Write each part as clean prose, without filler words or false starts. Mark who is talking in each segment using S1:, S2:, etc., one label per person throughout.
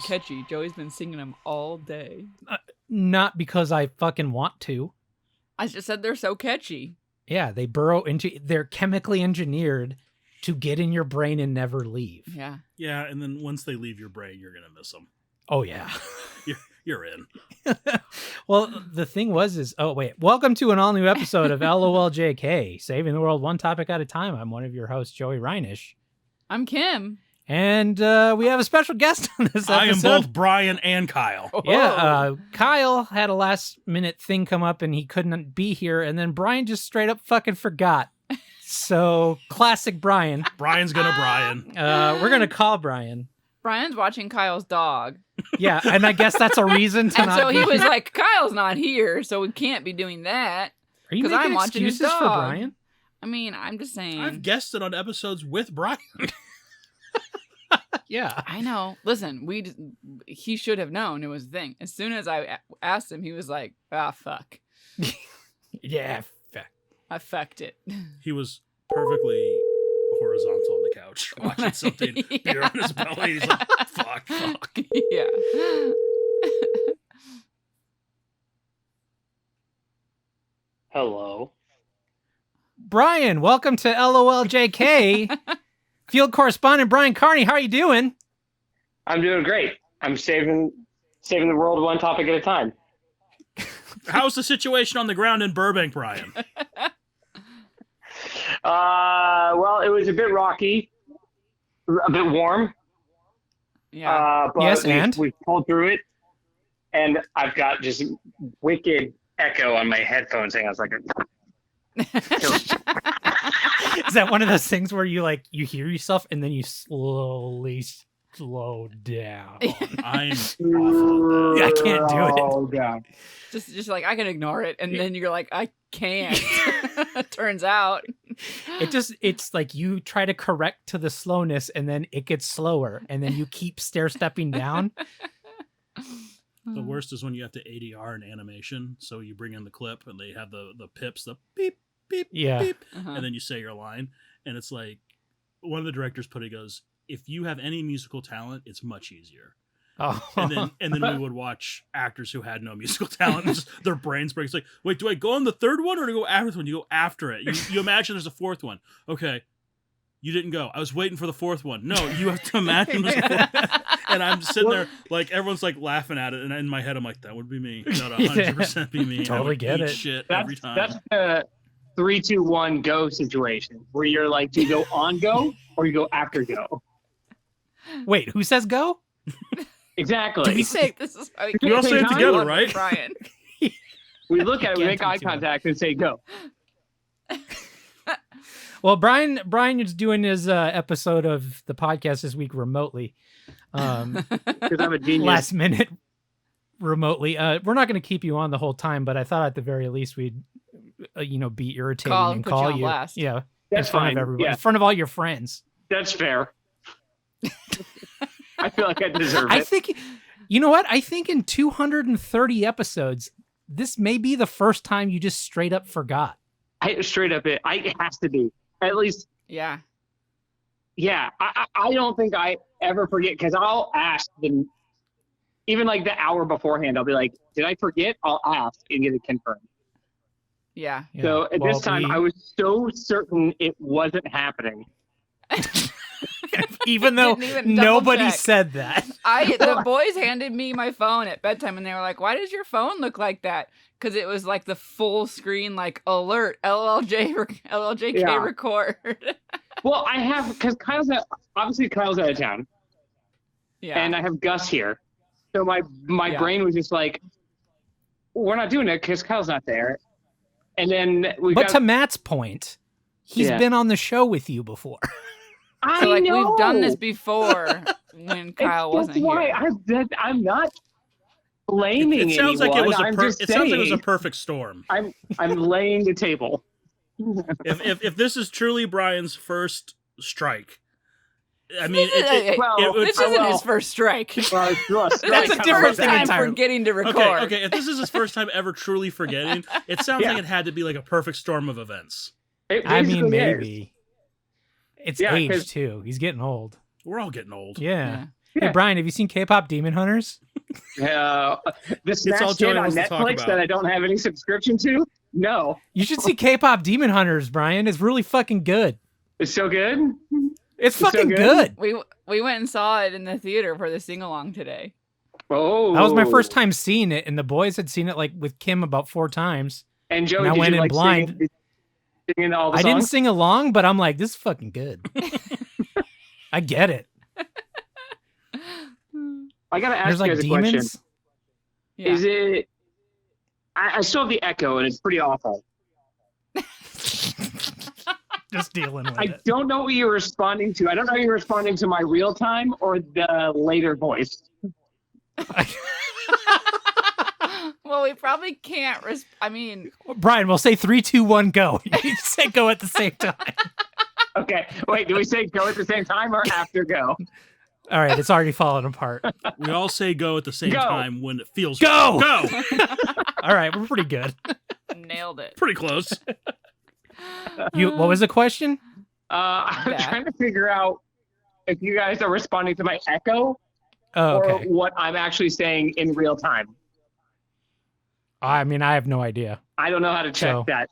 S1: catchy. Joey's been singing them all day.
S2: Not because I fucking want to.
S1: I just said they're so catchy.
S2: Yeah, they burrow into... They're chemically engineered to get in your brain and never leave.
S1: Yeah.
S3: Yeah, and then once they leave your brain, you're going to miss them.
S2: Oh, yeah.
S3: You're in.
S2: Well, the thing is... Oh, wait. Welcome to an all-new episode of LOLJK, Saving the World One Topic at a Time. I'm one of your hosts, Joey Reinish.
S1: I'm Kim.
S2: And we have a special guest on this episode.
S3: I am both Brian and Kyle.
S2: Yeah, Kyle had a last-minute thing come up, and he couldn't be here, and then Brian just straight up fucking forgot. So, classic Brian.
S3: Brian's gonna Brian.
S2: We're gonna call Brian.
S1: Brian's watching Kyle's dog.
S2: Yeah, and I guess that's a reason to
S1: And
S2: not
S1: so he
S2: be
S1: was
S2: here.
S1: like, Kyle's not here, so we can't be doing that.
S2: Are you
S1: 'cause
S2: making
S1: I'm watching his
S2: excuses for
S1: dog.
S2: Brian?
S1: I mean, I'm just saying.
S3: I've guested on episodes with Brian.
S2: Yeah.
S1: I know. Listen, he should have known it was a thing. As soon as I asked him, he was like, fuck.
S2: Yeah.
S1: I fucked it.
S3: He was perfectly horizontal on the couch watching something, beer on his belly. He's like, fuck.
S1: Yeah.
S4: Hello.
S2: Brian, welcome to LOLJK. Field correspondent Brian Carney, how are you doing?
S4: I'm doing great. I'm saving the world one topic at a time.
S3: How's the situation on the ground in Burbank, Brian?
S4: Well, it was a bit rocky, a bit warm.
S1: Yeah.
S4: But
S2: Yes,
S4: we pulled through it, and I've got just wicked echo on my headphones. Hang on a second.
S2: Is that one of those things where you hear yourself and then you slowly slow down?
S3: I'm awful
S2: Yeah, I can't do it.
S4: Oh, God.
S1: Just like, I can ignore it. And then you're like, I can't. Turns out.
S2: It's like you try to correct to the slowness and then it gets slower and then you keep stair-stepping down.
S3: The worst is when you have to ADR an animation. So you bring in the clip and they have the pips, the beep, beep,
S2: Yeah.
S3: beep.
S1: Uh-huh.
S3: And then you say your line. And it's like, one of the directors goes, if you have any musical talent, it's much easier.
S2: Oh.
S3: And then we would watch actors who had no musical talent. And just, their brains break. It's like, wait, do I go on the third one or do I go after the one? You go after it. You imagine there's a fourth one. Okay. You didn't go. I was waiting for the fourth one. No, you have to imagine there's a fourth. And I'm sitting there, like, everyone's like laughing at it. And in my head, I'm like, that would be me. That would 100% be me.
S2: Totally get it.
S3: Shit
S4: That's,
S3: every time.
S4: That's the 3, 2, 1 go situation where you're like, do you go on go or you go after go?
S2: Wait, who says go?
S4: Exactly.
S2: Did we say
S1: This is how
S3: We all say it together, right?
S1: Brian.
S4: We look at it, we
S2: Can't
S4: make
S2: do
S4: eye
S2: too much.
S4: contact and say go.
S2: Well, Brian is doing his episode of the podcast this week remotely.
S4: Because I'm a genius.
S2: Last minute remotely. We're not going to keep you on the whole time, but I thought at the very least we'd, be irritating and
S1: Put you
S2: call
S1: on
S2: you.
S1: blast.
S2: Yeah,
S4: That's
S2: in front
S4: fine.
S2: of everybody,
S4: Yeah,
S2: in front of all your friends.
S4: that's fair. I feel like I deserve
S2: I
S4: it.
S2: think, you know what? I think in 230 episodes, this may be the first time you just straight up forgot.
S4: It has to be. At least,
S1: Yeah.
S4: yeah. I don't think I ever forget because I'll ask them, even like the hour beforehand, I'll be like, did I forget? I'll ask and get it confirmed.
S1: Yeah.
S2: Yeah.
S4: So at
S2: Well,
S4: this time, I was so certain it wasn't happening.
S2: even though
S1: Didn't even double
S2: nobody
S1: check.
S2: said that.
S1: The boys handed me my phone at bedtime and they were like, why does your phone look like that? Because it was like the full screen, like alert, LLJK
S4: Yeah.
S1: record.
S4: Well, I have, because Kyle's out of town,
S1: Yeah.
S4: and I have Gus here. So my
S1: Yeah.
S4: brain was just like, we're not doing it because Kyle's not there. And then
S2: But to Matt's point, he's
S4: Yeah.
S2: been on the show with you before.
S4: I
S1: So, like,
S4: know.
S1: we've done this before when Kyle wasn't
S4: That's why
S1: here.
S4: I'm not blaming
S3: It sounds like it was
S4: anyone.
S3: it sounds like it was a perfect storm.
S4: I'm laying the table.
S3: If this is truly Brian's first strike, I mean, it
S1: This isn't his first strike.
S4: That's
S1: That's a
S2: different
S1: different
S2: thing
S1: time
S2: entirely.
S1: forgetting to record.
S3: okay. If this is his first time ever truly forgetting, it sounds like it had to be like a perfect storm of events.
S2: I mean, maybe. It's
S4: Yeah,
S2: age
S4: 'cause-
S2: too. He's getting old.
S3: We're all getting old.
S2: Yeah. Hey, Brian, have you seen K-pop Demon Hunters?
S4: The
S3: all
S4: smash
S3: Joey
S4: hit on
S3: wants to talk
S4: Netflix
S3: about.
S4: that I don't have any subscription to. No,
S2: You should see K-pop Demon Hunters, Brian. It's really fucking good.
S4: it's so good.
S2: It's
S4: so
S2: fucking
S4: good?
S2: good.
S1: We went and saw it in the theater for the sing along today.
S4: Oh,
S2: That was my first time seeing it, and the boys had seen it like with Kim about 4 times.
S4: And Joey,
S2: and I
S4: did
S2: went
S4: you
S2: in
S4: like
S2: blind.
S4: singing all the
S2: I
S4: songs?
S2: didn't sing along, but I'm like, this is fucking good. I get it.
S4: I gotta ask
S2: There's
S4: you
S2: like
S4: guys a question.
S2: demons.
S1: Yeah.
S4: Is it? I still have the echo, and it's pretty awful.
S2: Just dealing with
S4: I
S2: it.
S4: don't know what you're responding to. I don't know if you're responding to my real time or the later voice.
S1: Well, we probably can't. I mean,
S2: Brian, we'll say 3, 2, 1, go. You say go at the same time.
S4: Okay, wait. Do we say go at the same time or after go?
S2: All right, it's already falling apart.
S3: We all say go at the same
S4: Go.
S3: time when it feels
S2: Go!
S3: Go!
S2: All right, we're pretty good.
S1: nailed it.
S3: Pretty close.
S2: What was the question?
S4: I'm
S1: That.
S4: trying to figure out if you guys are responding to my echo
S2: Oh,
S4: or
S2: okay.
S4: what I'm actually saying in real time.
S2: I mean, I have no idea.
S4: I don't know how to check
S2: So-
S4: that.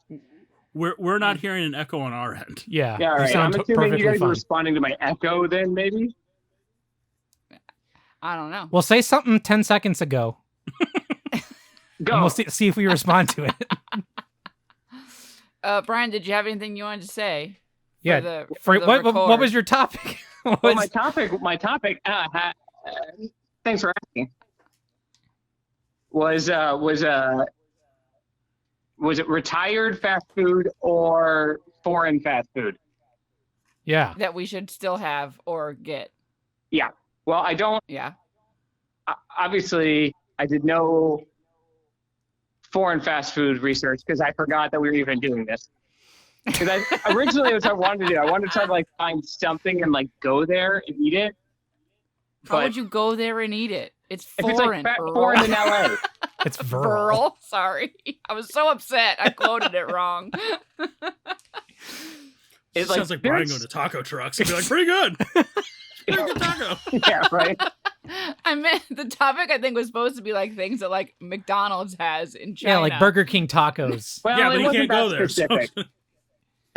S3: We're not hearing an echo on our end.
S2: Yeah,
S4: Yeah, all
S2: you
S4: right.
S2: sound
S4: I'm assuming you
S2: perfectly
S4: guys are
S2: fine.
S4: responding to my echo then, maybe?
S1: I don't know.
S2: Well, say something 10 seconds ago,
S4: Go.
S2: and we'll see if we respond to it.
S1: Brian, did you have anything you wanted to say?
S2: Yeah.
S1: For the
S2: What
S1: record?
S2: was your topic? What
S4: Well,
S2: was-
S4: my topic, thanks for asking, was it retired fast food or foreign fast food?
S2: yeah.
S1: that we should still have or get?
S4: Yeah. Well, I don't,
S1: Yeah.
S4: obviously, I did no foreign fast food research because I forgot that we were even doing this. Because originally, what I wanted to do, I wanted to try to like find something and like go there and eat it.
S1: How
S4: But
S1: would you go there and eat it? It's
S4: if it's
S1: foreign.
S4: like
S1: Earl.
S4: foreign in LA,
S2: It's Verl.
S1: Earl. Sorry. I was so upset. I quoted it wrong.
S4: it's
S3: Sounds like Brian
S4: there's-
S3: going to taco trucks and be like, pretty good. Pretty good taco.
S4: yeah, right.
S1: I meant the topic I think was supposed to be like things that like McDonald's has in China.
S2: Yeah, like Burger King tacos.
S4: Well,
S3: Yeah,
S4: it
S3: but you
S4: wasn't
S3: can't go
S4: that
S3: there.
S4: specific.
S3: So.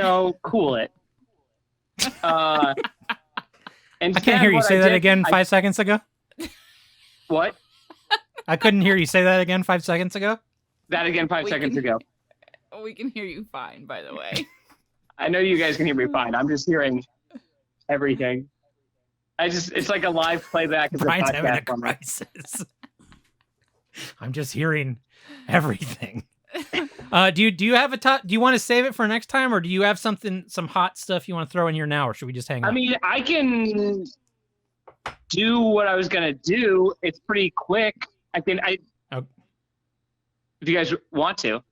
S4: So cool it.
S2: I can't hear you say that again 5 seconds ago.
S4: What?
S2: I couldn't hear you say that again 5 seconds ago.
S4: That again 5
S1: We
S4: seconds
S1: can-
S4: ago.
S1: We can hear you fine, by the way.
S4: I know you guys can hear me fine. I'm just hearing everything. It's like a live playback of the
S2: Brian's having a
S4: podcast. for me.
S2: crisis. I'm just hearing everything. Do you have a top? Do you want to save it for next time, or do you have some hot stuff you want to throw in here now, or should we just hang
S4: I
S2: out?
S4: mean, I can do what I was gonna do. It's pretty quick.
S2: Oh.
S4: If you guys want to.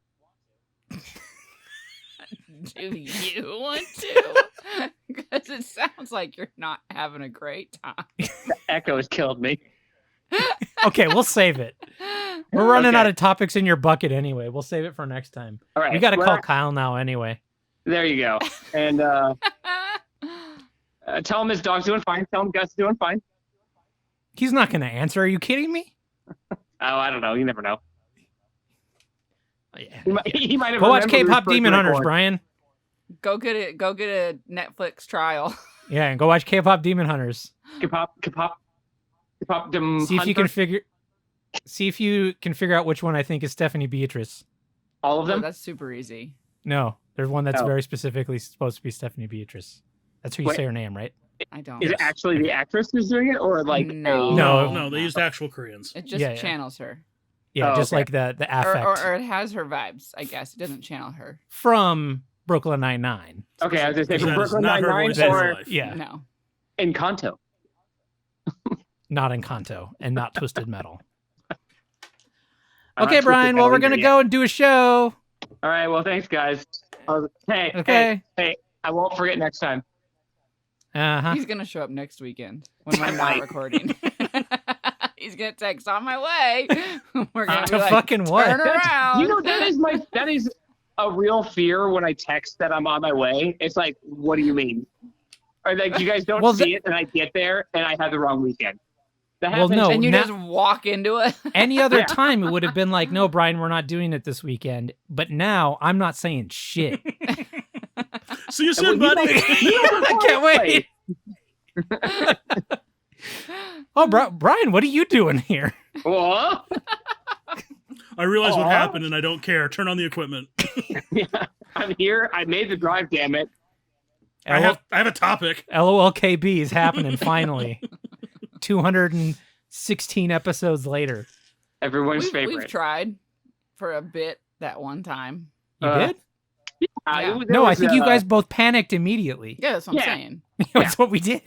S1: Do you want to? Because it sounds like you're not having a great time.
S4: The echo has killed me.
S2: Okay, we'll save it. We're running
S4: Okay.
S2: out of topics in your bucket anyway. We'll save it for next time.
S4: All right.
S2: We got to
S4: well,
S2: call Kyle now anyway.
S4: There you go. And tell him his dog's doing fine. Tell him Gus is doing fine.
S2: He's not going to answer. Are you kidding me?
S4: Oh, I don't know. You never know.
S2: Yeah.
S4: He might have
S2: Go watch
S4: remembered
S2: K-pop
S4: his first
S2: Demon Hunters,
S4: record.
S2: Brian.
S1: Go get a Netflix trial.
S2: Yeah, and go watch K-pop Demon Hunters.
S4: K-pop Dem
S2: See if you can
S4: Hunter?
S2: figure out which one I think is Stephanie Beatrice.
S4: All of them.
S1: That's super easy.
S2: No, there's one that's
S4: Oh.
S2: very specifically supposed to be Stephanie Beatrice. That's how you
S4: Wait.
S2: say her name, right?
S1: I don't.
S4: Is it actually the actress who's doing it, or like
S1: No.
S2: No.
S3: No, they used actual Koreans.
S1: It just
S2: Yeah, yeah.
S1: channels her.
S2: Yeah,
S4: Oh,
S2: just
S4: okay.
S2: like the affect
S1: Or it has her vibes, I guess. It doesn't channel her.
S2: from Brooklyn Nine-Nine.
S4: Okay, I was just
S3: That
S4: saying
S3: is
S4: Brooklyn
S3: not her
S4: Nine-Nine
S3: voice in real
S4: or
S3: life.
S2: Yeah,
S1: No.
S4: Encanto.
S2: not Encanto and not Twisted Metal.
S4: I'm
S2: Okay,
S4: not
S2: Brian.
S4: Twisted
S2: Well,
S4: Metal
S2: we're gonna
S4: either
S2: go and do a show.
S4: yet. All right. Well, thanks, guys. Hey,
S2: Okay.
S4: hey, I won't forget next time.
S2: Uh-huh.
S1: He's going to show up next weekend when
S4: I
S1: we're not
S4: might.
S1: recording. He's going to text on my way. We're going to
S2: To
S1: be like,
S2: fucking what?
S1: turn around.
S4: You know, that is a real fear when I text that I'm on my way. It's like, what do you mean? Or like, you guys don't
S2: Well,
S4: see it, and I get there, and I have the wrong weekend. That
S2: Well,
S4: happens.
S2: no.
S1: and you
S2: na-
S1: just walk into it.
S2: Any other
S4: Yeah.
S2: time, it would have been like, no, Brian, we're not doing it this weekend. But now I'm not saying shit.
S3: See you
S4: Well,
S3: soon,
S4: you
S3: buddy.
S4: don't- you don't
S2: I can't wait. Oh, Brian, what are you doing here?
S4: What?
S3: I realize what
S4: Aw.
S3: happened and I don't care. Turn on the equipment.
S4: Yeah, I'm here. I made the drive. Damn it.
S3: I have a topic.
S2: LOLKB is happening finally. 216 episodes later.
S4: Everyone's
S1: We've
S4: favorite.
S1: tried for a bit that one time.
S2: You
S4: Uh,
S2: did?
S1: Yeah.
S4: There
S2: No, I
S4: was,
S2: think you guys both panicked immediately.
S1: Yeah, that's what I'm
S4: Yeah.
S1: saying.
S2: That's what we did.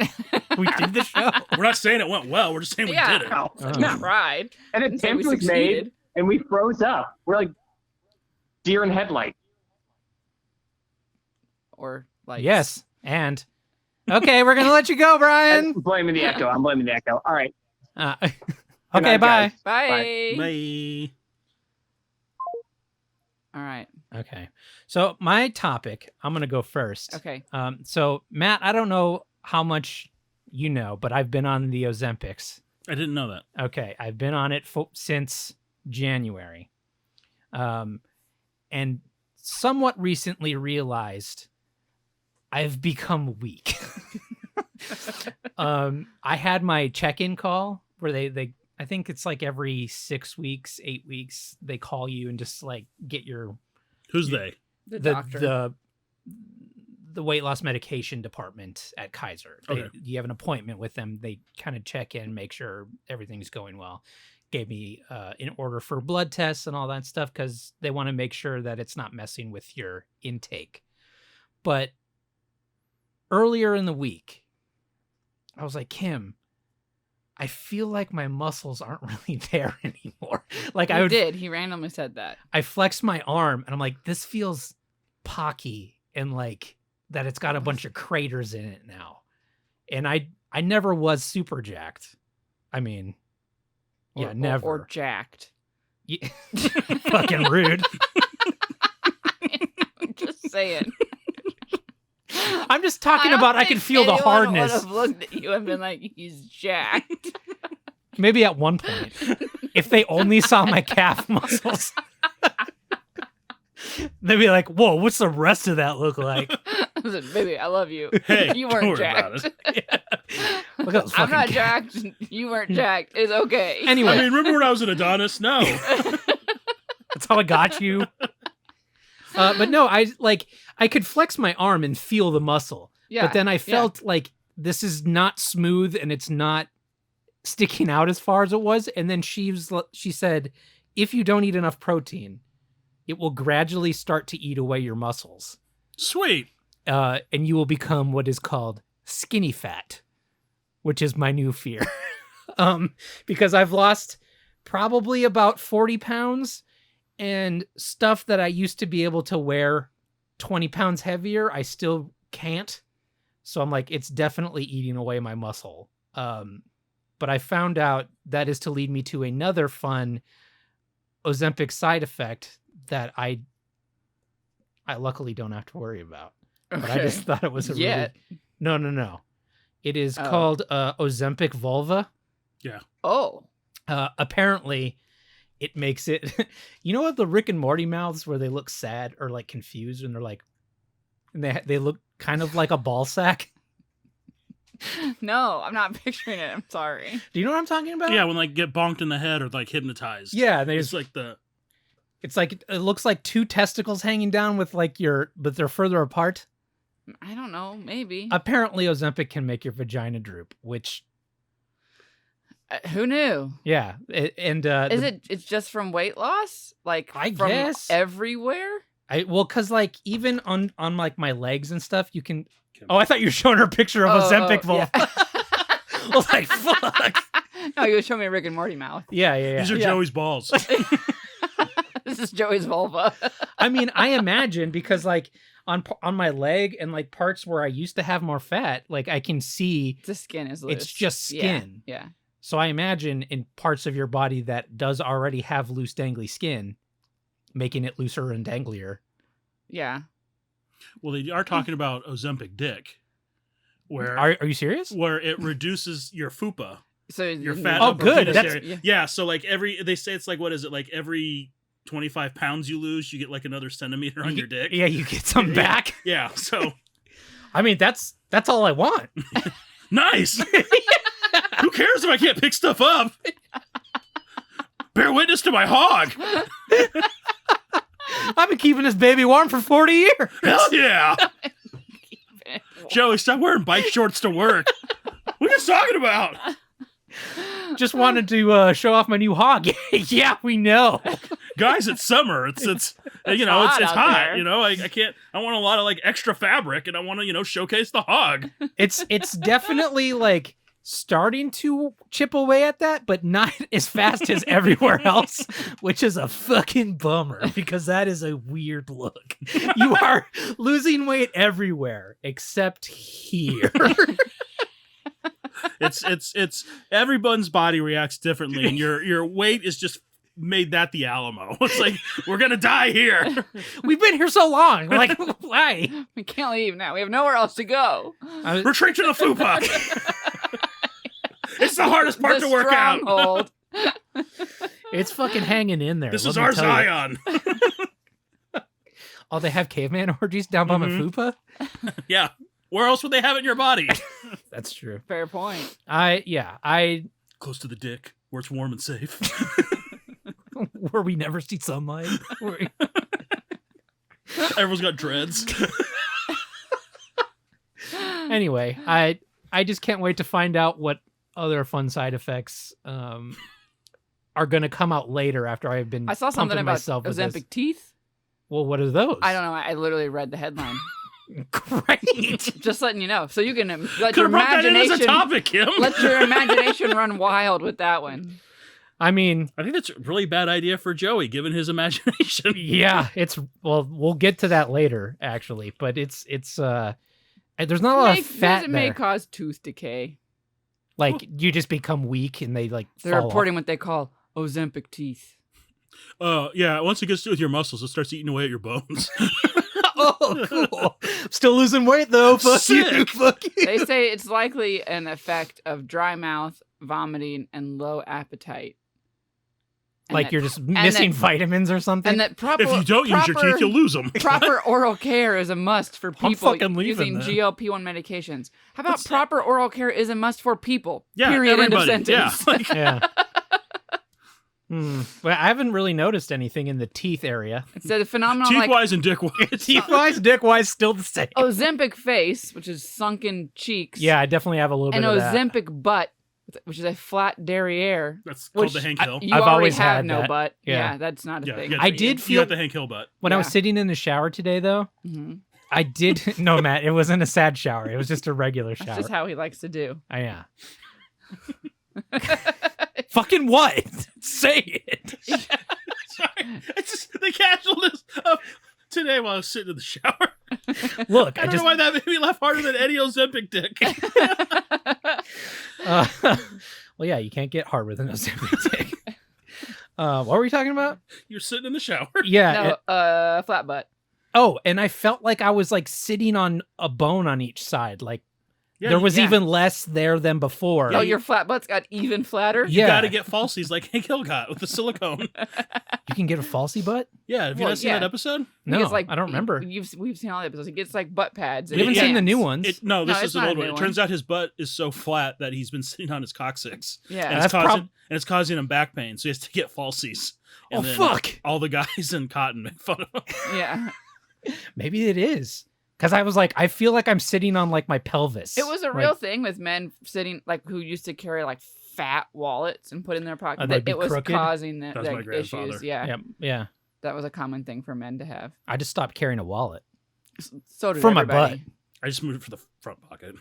S2: We did the show.
S3: We're not saying it went well. We're just saying we
S1: Yeah.
S3: did it.
S4: No,
S2: Oh.
S1: We tried.
S4: an
S1: Didn't say
S4: attempt
S1: we
S4: was made,
S1: succeeded.
S4: and we froze up. We're like deer in headlight.
S1: Or like
S2: Yes. And okay, we're gonna let you go,
S4: I'm
S2: Brian.
S4: blaming the echo. I'm blaming the echo. All right.
S2: Okay,
S4: night,
S2: bye.
S4: guys.
S1: Bye.
S3: Bye.
S1: All right.
S2: Okay. So my topic, I'm gonna go first.
S1: Okay.
S2: So Matt, I don't know how much you know, but I've been on the Ozempics.
S3: I didn't know that.
S2: Okay, I've been on it since January, and somewhat recently realized I've become weak. I had my check-in call where they I think it's like every 6 weeks, 8 weeks, they call you and just like get your
S3: Who's they?
S1: The doctor.
S2: the weight loss medication department at Kaiser.
S3: Okay.
S2: You have an appointment with them. They kind of check in, make sure everything's going well. Gave me an order for blood tests and all that stuff because they want to make sure that it's not messing with your intake. But earlier in the week, I was like, Kim, I feel like my muscles aren't really there anymore. Like
S1: He
S2: I would
S1: did. He randomly said that.
S2: I flexed my arm and I'm like, this feels pocky and like that it's got a bunch of craters in it now. And I never was super jacked. I mean, yeah,
S1: Or-
S2: never.
S1: Or jacked.
S2: Yeah. Fucking rude.
S1: I'm just saying.
S2: I'm just talking
S1: don't
S2: about I
S1: think
S2: can feel the
S1: anyone
S2: hardness.
S1: would have looked at you and been like, he's jacked.
S2: Maybe at one point. If they only saw my calf muscles. They'd be like, whoa, what's the rest of that look like?
S1: I said, baby, I love you.
S3: Hey,
S1: You
S3: don't
S1: weren't
S3: worry about
S1: jacked.
S2: Look at those
S1: I'm
S2: fucking
S1: not
S2: calves.
S1: jacked. You weren't jacked. It's okay.
S2: Anyway,
S3: I mean, remember when I was an Adonis? No.
S2: that's how I got you. But no, I could flex my arm and feel the muscle.
S1: Yeah.
S2: But then I felt like this is not smooth and it's not sticking out as far as it was. And then she said, if you don't eat enough protein, it will gradually start to eat away your muscles.
S3: Sweet.
S2: And you will become what is called skinny fat, which is my new fear. Because I've lost probably about 40 pounds and stuff that I used to be able to wear 20 pounds heavier, I still can't. So I'm like, it's definitely eating away my muscle. But I found out that is to lead me to another fun Ozempic side effect that I luckily don't have to worry about. But I just thought it was a
S1: Yet.
S2: really... No. It is
S1: Oh.
S2: called Ozempic vulva.
S1: Oh.
S2: Apparently, it makes it... You know what the Rick and Morty mouths where they look sad or like confused and they're like... And they look kind of like a ball sack?
S1: No, I'm not picturing it. I'm sorry.
S2: Do you know what I'm talking about?
S3: Yeah, when like get bonked in the head or like hypnotized.
S2: Yeah, they
S3: It's
S2: just,
S3: like the
S2: it's like it looks like two testicles hanging down with like but they're further apart.
S1: I don't know. Maybe.
S2: Apparently, Ozempic can make your vagina droop, which
S1: Who knew?
S2: yeah,
S1: It's just from weight loss? Like
S2: I
S1: from
S2: guess.
S1: everywhere?
S2: because like even on like my legs and stuff, you can. Oh, I thought you were showing her a picture of Ozempic vulva.
S1: Yeah.
S2: I was like, fuck.
S1: No, you were showing me a Rick and Morty mouth.
S2: Yeah.
S3: these are
S1: Yeah.
S3: Joey's balls.
S1: This is Joey's vulva.
S2: I mean, I imagine because like on my leg and like parts where I used to have more fat, like I can see.
S1: The skin is loose.
S2: It's just
S1: Yeah,
S2: skin.
S1: Yeah.
S2: So I imagine in parts of your body that does already have loose, dangly skin, making it looser and danglier.
S1: Yeah.
S3: Well, they are talking about Ozempic dick, where
S2: Are you serious?
S3: where it reduces your fupa.
S1: So
S3: your fat
S2: Oh,
S3: upper
S2: good.
S3: penis
S2: That's-
S3: area. Yeah. So like they say it's like, what is it? Like every 25 pounds you lose, you get like another centimeter on your dick.
S2: Yeah, you get some back.
S3: Yeah. So
S2: I mean, that's all I want.
S3: nice. Who cares if I can't pick stuff up? Bear witness to my hog.
S2: I've been keeping this baby warm for 40 years.
S3: Hell yeah. Joey, stop wearing bike shorts to work. What are you talking about?
S2: Just wanted to show off my new hog. Yeah, we know.
S3: Guys, it's summer. It's you know,
S1: hot
S3: it's
S1: out
S3: hot.
S1: there.
S3: You know, I can't. I want a lot of like extra fabric, and I want to showcase the hog.
S2: It's definitely like starting to chip away at that, but not as fast as everywhere else, which is a fucking bummer because that is a weird look. You are losing weight everywhere except here.
S3: It's everyone's body reacts differently, and your weight is just made that the Alamo. It's like we're gonna die here.
S2: We've been here so long. We're like, why?
S1: We can't leave now. We have nowhere else to go.
S3: Retreat to the fupa. It's the hardest part
S1: The
S3: to work out.
S1: stronghold.
S2: It's fucking hanging in there.
S3: This
S2: let
S3: is
S2: me
S3: our
S2: tell you.
S3: Zion.
S2: Oh, they have caveman orgies down by my fupa?
S3: Yeah. Where else would they have it in your body?
S2: That's true.
S1: Fair point.
S2: I
S3: Close to the dick, where it's warm and safe.
S2: where we never see sunlight.
S3: Everyone's got dreads.
S2: Anyway, I just can't wait to find out what other fun side effects are going to come out later after I've been
S1: I saw something
S2: pumping
S1: about
S2: myself with this.
S1: Ozempic teeth.
S2: Well, what are those?
S1: I don't know. I literally read the headline.
S2: Great.
S1: Just letting you know, so you can let
S3: Could
S1: your
S3: have brought that in as a
S1: imagination
S3: topic, Kim.
S1: let your imagination run wild with that one.
S2: I mean,
S3: I think that's a really bad idea for Joey, given his imagination.
S2: yeah, we'll get to that later actually, but it's there's not a lot of fat
S1: It may
S2: there.
S1: cause tooth decay.
S2: Like you just become weak and they like
S1: They're
S2: fall
S1: reporting what they call Ozempic teeth.
S3: Yeah, once it gets to do with your muscles, it starts eating away at your bones.
S2: Oh, cool. Still losing weight though. Fuck you.
S3: Sick.
S2: Fuck you.
S1: They say it's likely an effect of dry mouth, vomiting, and low appetite. And
S2: Like
S1: that-
S2: you're just missing
S1: that-
S2: vitamins or something.
S1: and that proper
S3: If you don't use your teeth, you'll lose them.
S1: proper oral care is a must for
S2: I'm
S1: people
S2: fucking leaving
S1: using
S2: then.
S1: GLP-1 medications. How about
S3: That's-
S1: proper oral care is a must for people?
S3: Yeah,
S1: Period.
S3: everybody.
S1: End of sentence.
S3: Yeah.
S2: Yeah. But I haven't really noticed anything in the teeth area.
S1: It's a phenomenon
S3: Teeth
S1: like
S3: wise and dick wise.
S2: Teeth wise, dick wise, still the same.
S1: Ozempic face, which is sunken cheeks.
S2: Yeah, I definitely have a little
S1: And
S2: bit of that.
S1: Ozempic butt, which is a flat derrière.
S3: That's called
S1: Which
S3: the Hank Hill.
S1: You
S2: I've
S1: already
S2: always
S1: have
S2: had
S1: no
S2: that.
S1: butt.
S2: Yeah.
S1: Yeah, that's not a
S3: Yeah,
S1: thing.
S3: yeah,
S2: I
S3: you-
S2: did
S3: You
S2: feel
S3: got the Hank Hill butt.
S2: when I was
S1: Yeah.
S2: sitting in the shower today, though.
S1: Mhm.
S2: I did no, Matt. It wasn't a sad shower. It was just a regular shower.
S1: That's just how he likes to do.
S2: Yeah. Fucking what? Say it.
S3: Sorry. It's just the casualness of today while I was sitting in the shower.
S2: Look,
S3: I don't know why that made me laugh harder than Eddie Ozempic dick.
S2: Well, yeah, you can't get hard with an Ozempic dick. What were we talking about?
S3: You're sitting in the shower.
S2: Yeah.
S1: No, flat butt.
S2: Oh, and I felt like I was like sitting on a bone on each side. Like
S3: Yeah,
S2: there was
S1: yeah.
S2: even less there than before.
S3: Yeah,
S1: Oh,
S3: you-
S1: your flat butt's got even flatter?
S3: You
S2: Yeah.
S3: got to get falsies like Hank Hill got with the silicone.
S2: You can get a falsy butt?
S3: Yeah, have you
S1: Well,
S3: not seen
S1: yeah.
S3: that episode?
S2: No,
S1: Because, like,
S2: I don't remember.
S1: We've seen all the episodes. He gets like butt pads.
S2: We haven't
S3: Yeah.
S2: seen the new ones.
S3: No, this
S1: No,
S3: is
S1: it's
S3: an
S1: not
S3: old
S1: a
S3: one.
S1: new
S3: It turns out his butt is so flat that he's been sitting on his coccyx.
S1: Yeah.
S3: And
S2: That's
S3: it's causing him back pain, so he has to get falsies. And
S2: Oh,
S3: then
S2: fuck.
S3: All the guys in cotton make fun of him.
S1: Yeah.
S2: Maybe it is. Because I was like, I feel like I'm sitting on like my pelvis.
S1: It was a
S2: Like,
S1: real thing with men sitting, like, who used to carry like fat wallets and put in their pocket.
S2: Oh, they'd be
S1: It was
S2: crooked?
S1: causing the,
S3: That was my
S1: like,
S3: grandfather.
S1: issues. Yeah.
S2: Yeah, yeah.
S1: That was a common thing for men to have.
S2: I just stopped carrying a wallet.
S1: So did
S2: For my
S1: everybody.
S2: butt.
S3: I just moved it for the front pocket.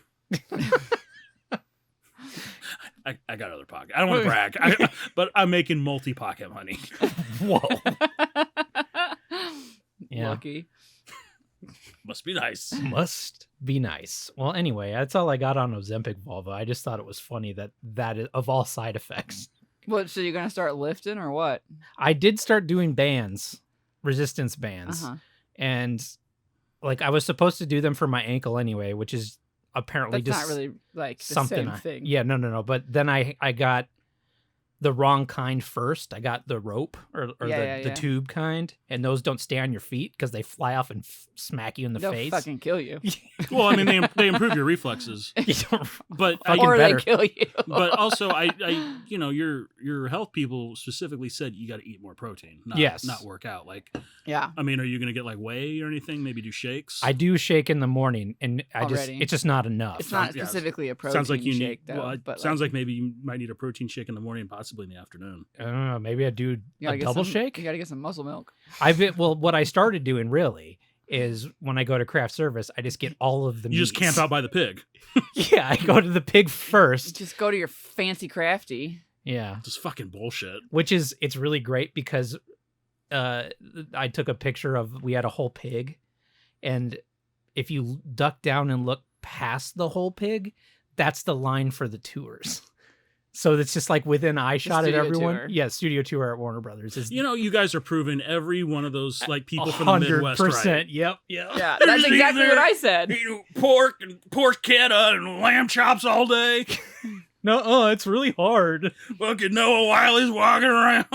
S3: I got another pocket. I don't want to brag, but I'm making multi-pocket money.
S2: Whoa. Yeah.
S1: Lucky.
S3: Must be nice.
S2: Must be nice. Well, anyway, that's all I got on Ozempic vulva. I just thought it was funny that is, of all side effects.
S1: What? So you're gonna start lifting or what?
S2: I did start doing bands, resistance bands,
S1: Uh-huh.
S2: and like I was supposed to do them for my ankle anyway, which is apparently
S1: That's
S2: just
S1: not really like the
S2: something.
S1: same thing.
S2: Yeah, no. But then I got the wrong kind first. I got the rope or the tube kind, and those don't stay on your feet because they fly off and smack you in the
S1: They'll
S2: face.
S1: fucking kill you.
S3: Well, I mean, they improve your reflexes, but
S2: Fucking
S1: Or
S2: better.
S1: they kill you.
S3: but also I you know, your health people specifically said you got to eat more protein, not work out. Like,
S1: Yeah.
S3: I mean, are you gonna get like whey or anything? Maybe do shakes.
S2: I do shake in the morning, and
S1: Already.
S2: it's just not enough.
S1: It's not
S3: yeah.
S1: specifically a protein
S3: Sounds like you
S1: shake,
S3: need.
S1: though.
S3: Well, it
S1: but
S3: sounds like maybe you might need a protein shake in the morning, possibly in the afternoon.
S2: I don't know. Maybe I do
S1: you gotta
S2: a
S1: get
S2: double
S1: some-
S2: shake.
S1: You got to get some muscle milk.
S2: What I started doing really is when I go to craft service, I just get all of the
S3: You just
S2: meats.
S3: camp out by the pig.
S2: Yeah, I go to the pig first.
S1: Just go to your fancy crafty.
S2: Yeah,
S3: Just fucking bullshit.
S2: it's really great because I took a picture of, we had a whole pig, and if you duck down and look past the whole pig, that's the line for the tours. So it's just like within eye shot at
S1: studio
S2: everyone.
S1: tour.
S2: Yeah, studio tour at Warner Brothers is
S3: You know, you guys are proving every one of those like people from the Midwest,
S2: 100%.
S3: right?
S2: Yep.
S1: Yeah,
S3: They're
S1: that's
S3: just
S1: exactly
S3: eating
S1: what I said.
S3: Eating pork and porchetta and lamb chops all day.
S2: No, it's really hard.
S3: Fucking Noah Wiley's walking around.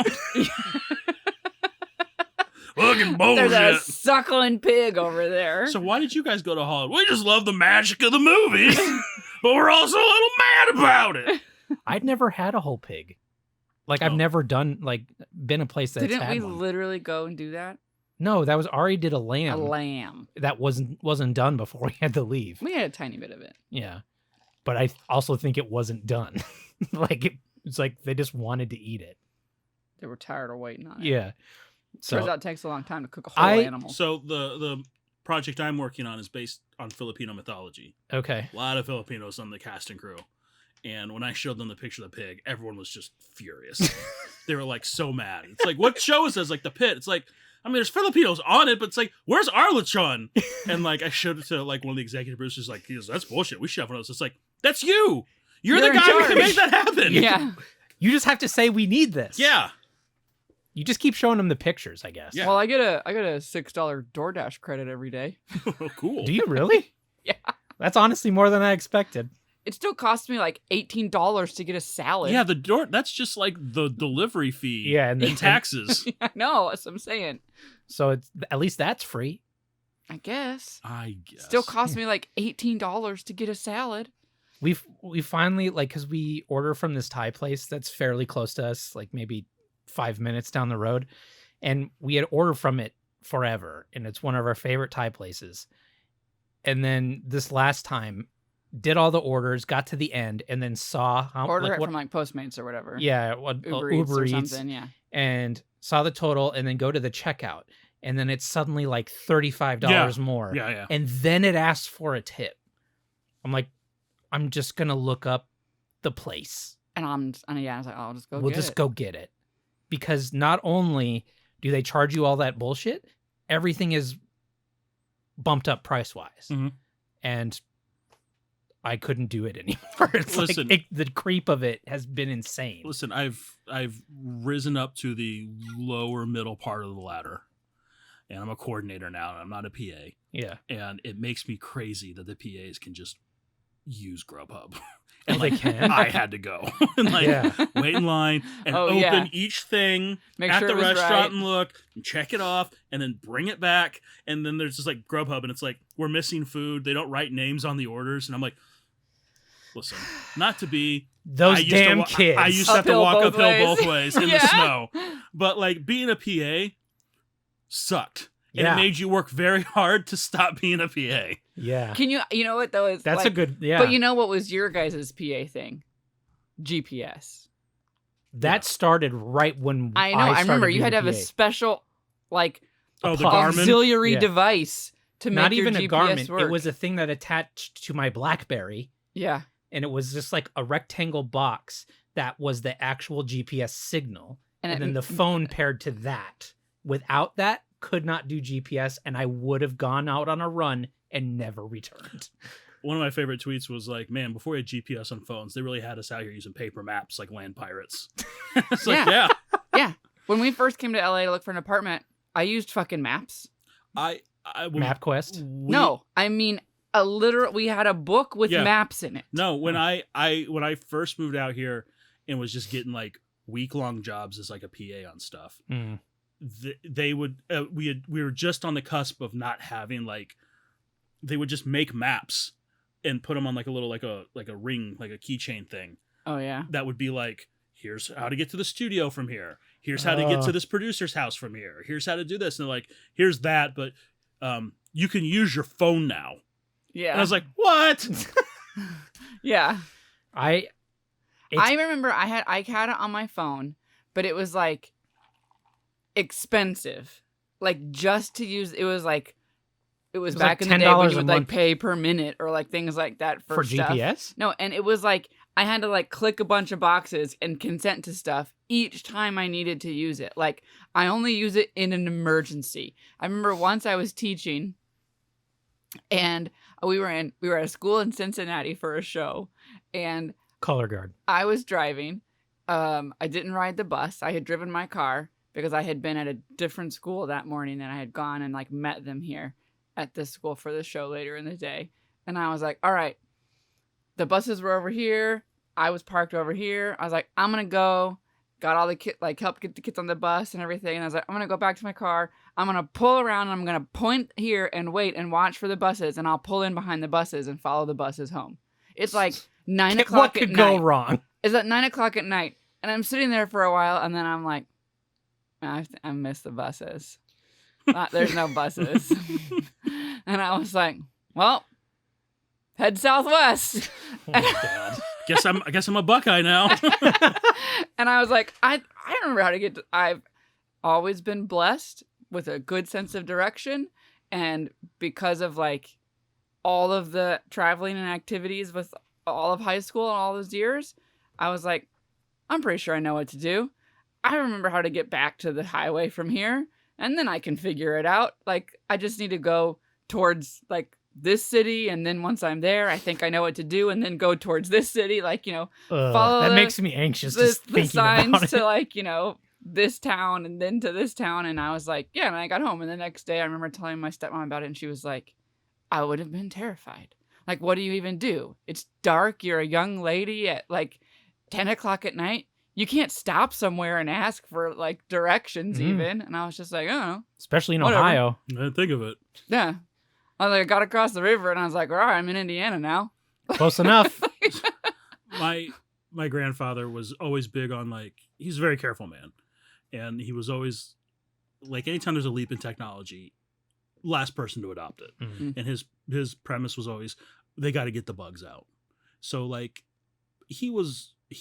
S3: Fucking
S1: There's a
S3: bullshit.
S1: suckling pig over there.
S3: So why did you guys go to Hollywood? We just love the magic of the movies, but we're also a little mad about it.
S2: I'd never had a whole pig. Like I've
S3: Oh.
S2: never been a place that's
S1: Didn't
S2: had
S1: we
S2: one.
S1: literally go and do that?
S2: No, that was Ari did a
S1: A
S2: lamb.
S1: lamb.
S2: That wasn't done before we had to leave.
S1: We had a tiny bit of it.
S2: Yeah. But I also think it wasn't done. It's like they just wanted to eat it.
S1: They were tired of waiting on it.
S2: Yeah. So
S1: Turns out it takes a long time to cook a whole animal.
S3: So the project I'm working on is based on Filipino mythology.
S2: okay.
S3: A lot of Filipinos on the cast and crew. And when I showed them the picture of the pig, everyone was just furious. They were like so mad. It's like, what show is this? Like The Pit. It's like, I mean, there's Filipinos on it, but it's like, where's Arlechon? And like, I showed it to like one of the executive producers. Like, he goes, that's bullshit. We should have one of those. It's like, that's you. You're the
S1: You're in
S3: guy who can
S1: charge.
S3: make that happen.
S1: Yeah.
S2: You just have to say we need this.
S3: Yeah.
S2: You just keep showing them the pictures, I guess.
S3: Yeah.
S1: Well, I get a $6 DoorDash credit every day.
S3: Cool.
S2: Do you really?
S1: Yeah.
S2: That's honestly more than I expected.
S1: It still costs me like $18 to get a salad.
S3: Yeah, the door. That's just like the delivery fee.
S2: Yeah, and then
S3: and taxes.
S1: I know. That's what I'm saying.
S2: So it's at least that's free.
S1: I guess.
S3: I guess.
S1: Still costs me like $18 to get a salad.
S2: We finally, like, because we order from this Thai place that's fairly close to us, like maybe 5 minutes down the road, and we had ordered from it forever, and it's one of our favorite Thai places. And then this last time, did all the orders, got to the end, and then saw how
S1: Order
S2: like,
S1: it from like Postmates or whatever.
S2: yeah, what
S1: Uber Eats or something. Yeah.
S2: and saw the total, and then go to the checkout, and then it's suddenly like $35 more,
S3: Yeah.
S2: and then it asks for a tip. I'm like, I'm just gonna look up the place.
S1: And I was like, I'll just go
S2: We'll
S1: get
S2: just
S1: it.
S2: go get it, because not only do they charge you all that bullshit, everything is bumped up price wise,
S3: Mhm.
S2: and I couldn't do it anymore. It's
S3: Listen.
S2: like the creep of it has been insane.
S3: Listen, I've risen up to the lower middle part of the ladder, and I'm a coordinator now. And I'm not a PA,
S2: Yeah,
S3: and it makes me crazy that the PAs can just use Grubhub.
S2: and they can.
S3: I had to go and like
S2: Yeah.
S3: wait in line and
S1: Oh,
S3: open
S1: yeah.
S3: each thing
S1: Make
S3: at
S1: sure
S3: the
S1: it was
S3: restaurant
S1: right.
S3: and look and check it off and then bring it back. And then there's just like Grubhub and it's like, we're missing food. They don't write names on the orders. And I'm like, listen, not to be
S2: Those
S3: I used
S2: damn
S3: to,
S2: kids.
S3: I used to have to
S1: Uphill
S3: walk
S1: both
S3: uphill
S1: ways.
S3: both ways in the
S1: Yeah.
S3: snow. But like being a PA sucked. And
S2: Yeah.
S3: it made you work very hard to stop being a PA.
S2: Yeah,
S1: Can you know what though? Is
S2: that's
S1: like,
S2: a good. Yeah,
S1: But you know what was your guys' PA thing? GPS.
S2: that started right when
S1: I know. I remember
S2: started
S1: you had to have
S2: being
S1: a
S2: PA.
S1: special like
S3: Oh, the
S2: puck.
S3: Garmin?
S1: auxiliary
S2: Yeah.
S1: device to make
S2: Not
S1: your
S2: even a
S1: GPS
S2: Garmin.
S1: work.
S2: It was a thing that attached to my BlackBerry,
S1: yeah.
S2: and it was just like a rectangle box that was the actual GPS signal, and then the phone paired to that. Without that, could not do GPS, and I would have gone out on a run and never returned.
S3: One of my favorite tweets was like, man, before we had GPS on phones, they really had us out here using paper maps like land pirates. It's like, yeah.
S1: When we first came to LA to look for an apartment, I used fucking maps.
S3: I
S2: MapQuest.
S3: we-
S1: No, I mean we had a book with
S3: Yeah.
S1: maps in it.
S3: No, when I first moved out here and was just getting like week-long jobs as like a PA on stuff,
S2: Mm.
S3: they would we were just on the cusp of not having like, they would just make maps and put them on like a little like a ring, like a keychain thing
S1: Oh yeah.
S3: that would be like, here's how to get to the studio from here, here's how to get to this producer's house from here, here's how to do this, and they're like, here's that, but you can use your phone now.
S1: Yeah.
S3: And I was like, what?
S1: yeah.
S2: I
S1: remember I had it on my phone, but it was like expensive. Like just to use, it was back
S2: like
S1: in the day when
S2: $10
S1: you
S2: a
S1: would like
S2: month.
S1: pay per minute or like things like that for stuff.
S2: GPS.
S1: No, and it was like I had to like click a bunch of boxes and consent to stuff each time I needed to use it. Like I only use it in an emergency. I remember once I was teaching and we were at a school in Cincinnati for a show, and
S2: Color guard.
S1: I was driving. I didn't ride the bus. I had driven my car because I had been at a different school that morning, and I had gone and like met them here at this school for the show later in the day. And I was like, all right, the buses were over here. I was parked over here. I was like, I'm going to go. Got all the kids, like help get the kids on the bus and everything. And I was like, I'm going to go back to my car. I'm going to pull around and I'm going to point here and wait and watch for the buses. And I'll pull in behind the buses and follow the buses home. It's like 9 o'clock
S2: What
S1: at
S2: could
S1: night.
S2: go wrong?
S1: It's at 9 o'clock at night. And I'm sitting there for a while. And then I'm like, I miss the buses. There's no buses. And I was like, well, head southwest.
S2: Oh my God.
S3: I guess I'm a Buckeye now.
S1: And I was like, I don't remember how to get to, I've always been blessed with a good sense of direction. And because of like all of the traveling and activities with all of high school and all those years, I was like, I'm pretty sure I know what to do. I remember how to get back to the highway from here, and then I can figure it out. Like, I just need to go towards like this city, and then once I'm there, I think I know what to do, and then go towards this city. Like, follow
S2: that
S1: the-
S2: makes me anxious
S1: the
S2: just thinking
S1: signs
S2: about it.
S1: to like, this town and then to this town. And I was like, yeah. And I got home, and the next day I remember telling my stepmom about it, and she was like, I would have been terrified. Like, what do you even do? It's dark. You're a young lady at like 10 o'clock at night. You can't stop somewhere and ask for like directions even. And I was just like, oh,
S2: Especially in
S1: Whatever.
S2: Ohio.
S3: I didn't think of it.
S1: yeah. I got across the river, and I was like, all right, I'm in Indiana now.
S2: Close enough.
S3: My grandfather was always big on like, he's a very careful man, and he was always like, anytime there's a leap in technology, last person to adopt it.
S2: Mhm.
S3: And his premise was always, they got to get the bugs out. So like he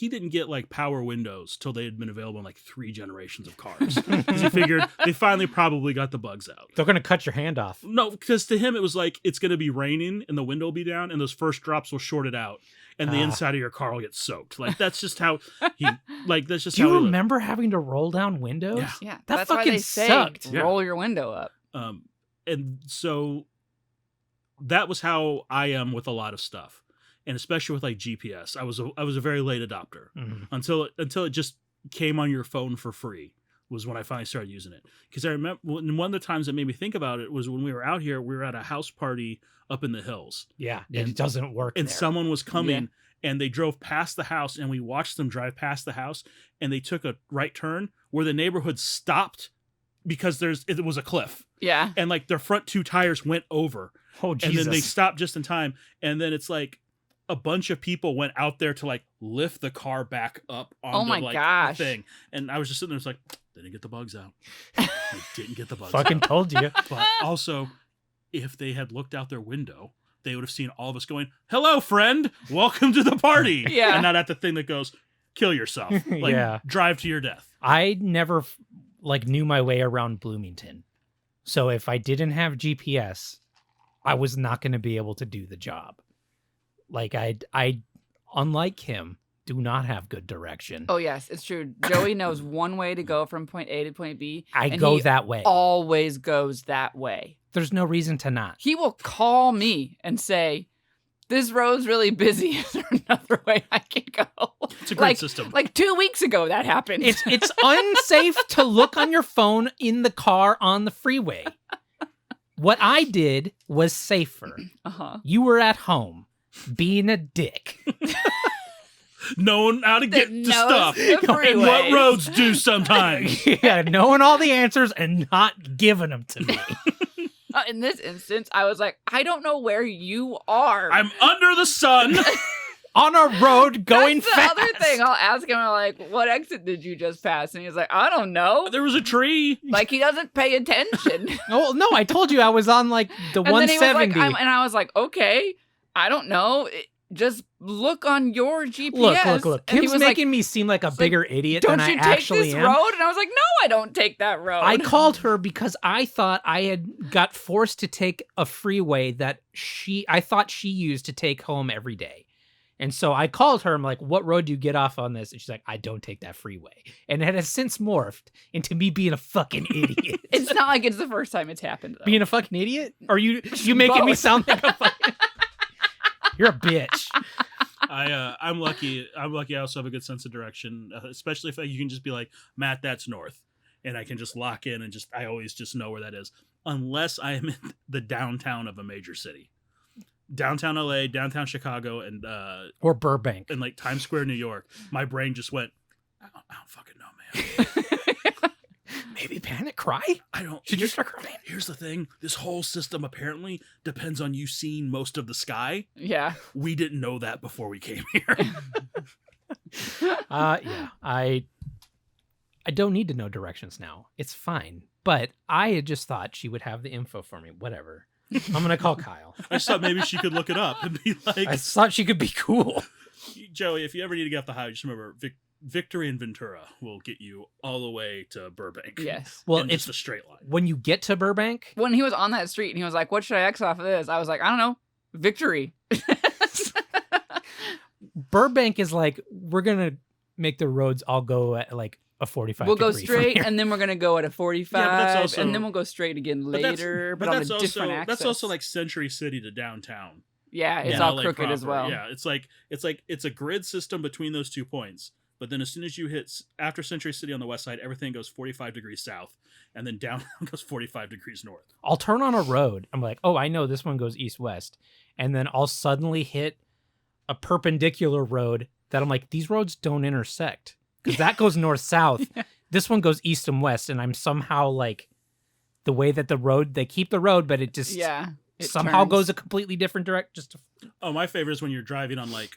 S3: didn't get like power windows till they had been available in like 3 generations of cars. 'Cause he figured they finally probably got the bugs out.
S2: They're going to cut your hand off.
S3: No, because to him it was like, it's going to be raining and the window will be down and those first drops will short it out and the
S2: Ah.
S3: inside of your car will get soaked. Like that's just how that's just
S2: Do
S3: how
S2: you
S3: he lived.
S2: remember having to roll down windows?
S3: Yeah.
S1: Yeah.
S2: That
S1: that's why
S2: fucking
S1: they say
S2: sucked.
S3: Yeah.
S1: roll your window up.
S3: And so that was how I am with a lot of stuff, and especially with like GPS. I was a very late adopter
S2: Mhm.
S3: until it just came on your phone for free was when I finally started using it. Because I remember one of the times that made me think about it was when we were out here. We were at a house party up in the hills,
S2: Yeah,
S3: And-
S2: it doesn't work
S3: and
S2: there.
S3: someone was coming. And they drove past the house, and we watched them drive past the house, and they took a right turn where the neighborhood stopped because it was a cliff,
S1: Yeah.
S3: and like their front 2 tires went over,
S2: Oh,
S3: and
S2: Jesus.
S3: then they stopped just in time, and then it's like a bunch of people went out there to like lift the car back up onto
S1: my
S3: like
S1: gosh.
S3: the thing, and I was just sitting there, it's like, they didn't get the bugs out. They didn't get the bugs
S2: Fucking
S3: out.
S2: told you.
S3: But also, if they had looked out their window, they would have seen all of us going, hello, friend, welcome to the party.
S1: Yeah.
S3: And not at the thing that goes, kill yourself. Like,
S2: Yeah.
S3: drive to your death.
S2: I never knew my way around Bloomington. So if I didn't have GPS, I was not going to be able to do the job. Like I unlike him, do not have good direction.
S1: Oh, yes, it's true. Joey knows one way to go from point A to point B.
S2: I
S1: and
S2: go
S1: he
S2: that way.
S1: always goes that way.
S2: There's no reason to not.
S1: He will call me and say, this road's really busy. Is there another way I can go?
S3: It's a great system.
S1: Like 2 weeks ago that happened.
S2: It's unsafe to look on your phone in the car on the freeway. What I did was safer.
S1: Uh-huh.
S2: You were at home being a dick.
S3: Knowing how to get to stuff.
S1: The
S3: And
S1: freeway.
S3: what roads do sometimes.
S2: Yeah, knowing all the answers and not giving them to me.
S1: In this instance, I was like, I don't know where you are.
S3: I'm under the sun.
S2: On a road going
S1: That's the
S2: fast.
S1: other thing. I'll ask him, I'm like, what exit did you just pass? And he's like, I don't know.
S3: There was a tree.
S1: Like, he doesn't pay attention.
S2: Oh, no, I told you I was on like the
S1: And then he was
S2: 170.
S1: like, and I was like, okay, I don't know. Just look on your GPS.
S2: Look.
S1: And he
S2: Kim's
S1: was
S2: making me seem like a
S1: like,
S2: bigger idiot
S1: don't
S2: than I
S1: you take
S2: actually
S1: this
S2: am.
S1: road? And I was like, no, I don't take that road.
S2: I called her because I thought I had got forced to take a freeway that I thought she used to take home every day. And so I called her. I'm like, what road do you get off on this? And she's like, I don't take that freeway. And it has since morphed into me being a fucking idiot.
S1: It's not like it's the first time it's happened, though.
S2: Being a fucking idiot? Or you making me
S1: Both.
S2: sound like a fucking... You're a bitch.
S3: I'm lucky. I also have a good sense of direction, especially if you can just be like, Matt, that's north. And I can just lock in and I always just know where that is. Unless I am in the downtown of a major city. Downtown LA, downtown Chicago, and
S2: Or Burbank.
S3: and like Times Square, New York. My brain just went, I don't fucking know, man.
S2: Maybe panic cry?
S3: I don't.
S2: Should you start crying?
S3: Here's the thing. This whole system apparently depends on you seeing most of the sky.
S1: Yeah.
S3: We didn't know that before we came here.
S2: Yeah. I don't need to know directions now. It's fine. But I had just thought she would have the info for me. Whatever. I'm going to call Kyle.
S3: I just thought maybe she could look it up and be like,
S2: I thought she could be cool.
S3: Joey, if you ever need to get off the highway, just remember Victory and Ventura will get you all the way to Burbank.
S1: Yes.
S2: Well,
S3: in
S2: it's
S3: just a straight line.
S2: when you get to Burbank.
S1: When he was on that street and he was like, what should I X off of this? I was like, I don't know. Victory.
S2: Burbank is like, we're going to make the roads all go at like a 45
S1: We'll go
S2: degree from
S1: straight
S2: here.
S1: and then we're going to go at a 45
S3: Yeah, but that's also-
S1: and then we'll go straight again later, but on a
S3: that's
S1: different
S3: also,
S1: access.
S3: That's also like Century City to downtown.
S1: yeah, it's
S3: in
S1: all
S3: LA
S1: crooked as
S3: proper.
S1: well.
S3: Yeah, it's a grid system between those 2 points. But then as soon as you hit after Century City on the west side, everything goes 45 degrees south, and then downtown goes 45 degrees north.
S2: I'll turn on a road. I'm like, oh, I know this one goes east-west. And then I'll suddenly hit a perpendicular road that I'm like, these roads don't intersect. Because that goes north-south. This one goes east and west. And I'm somehow like, the way that the road, they keep the road, but it just
S1: Yeah. It
S2: somehow
S1: turns.
S2: goes a completely different direction.
S3: Oh, my favorite is when you're driving on like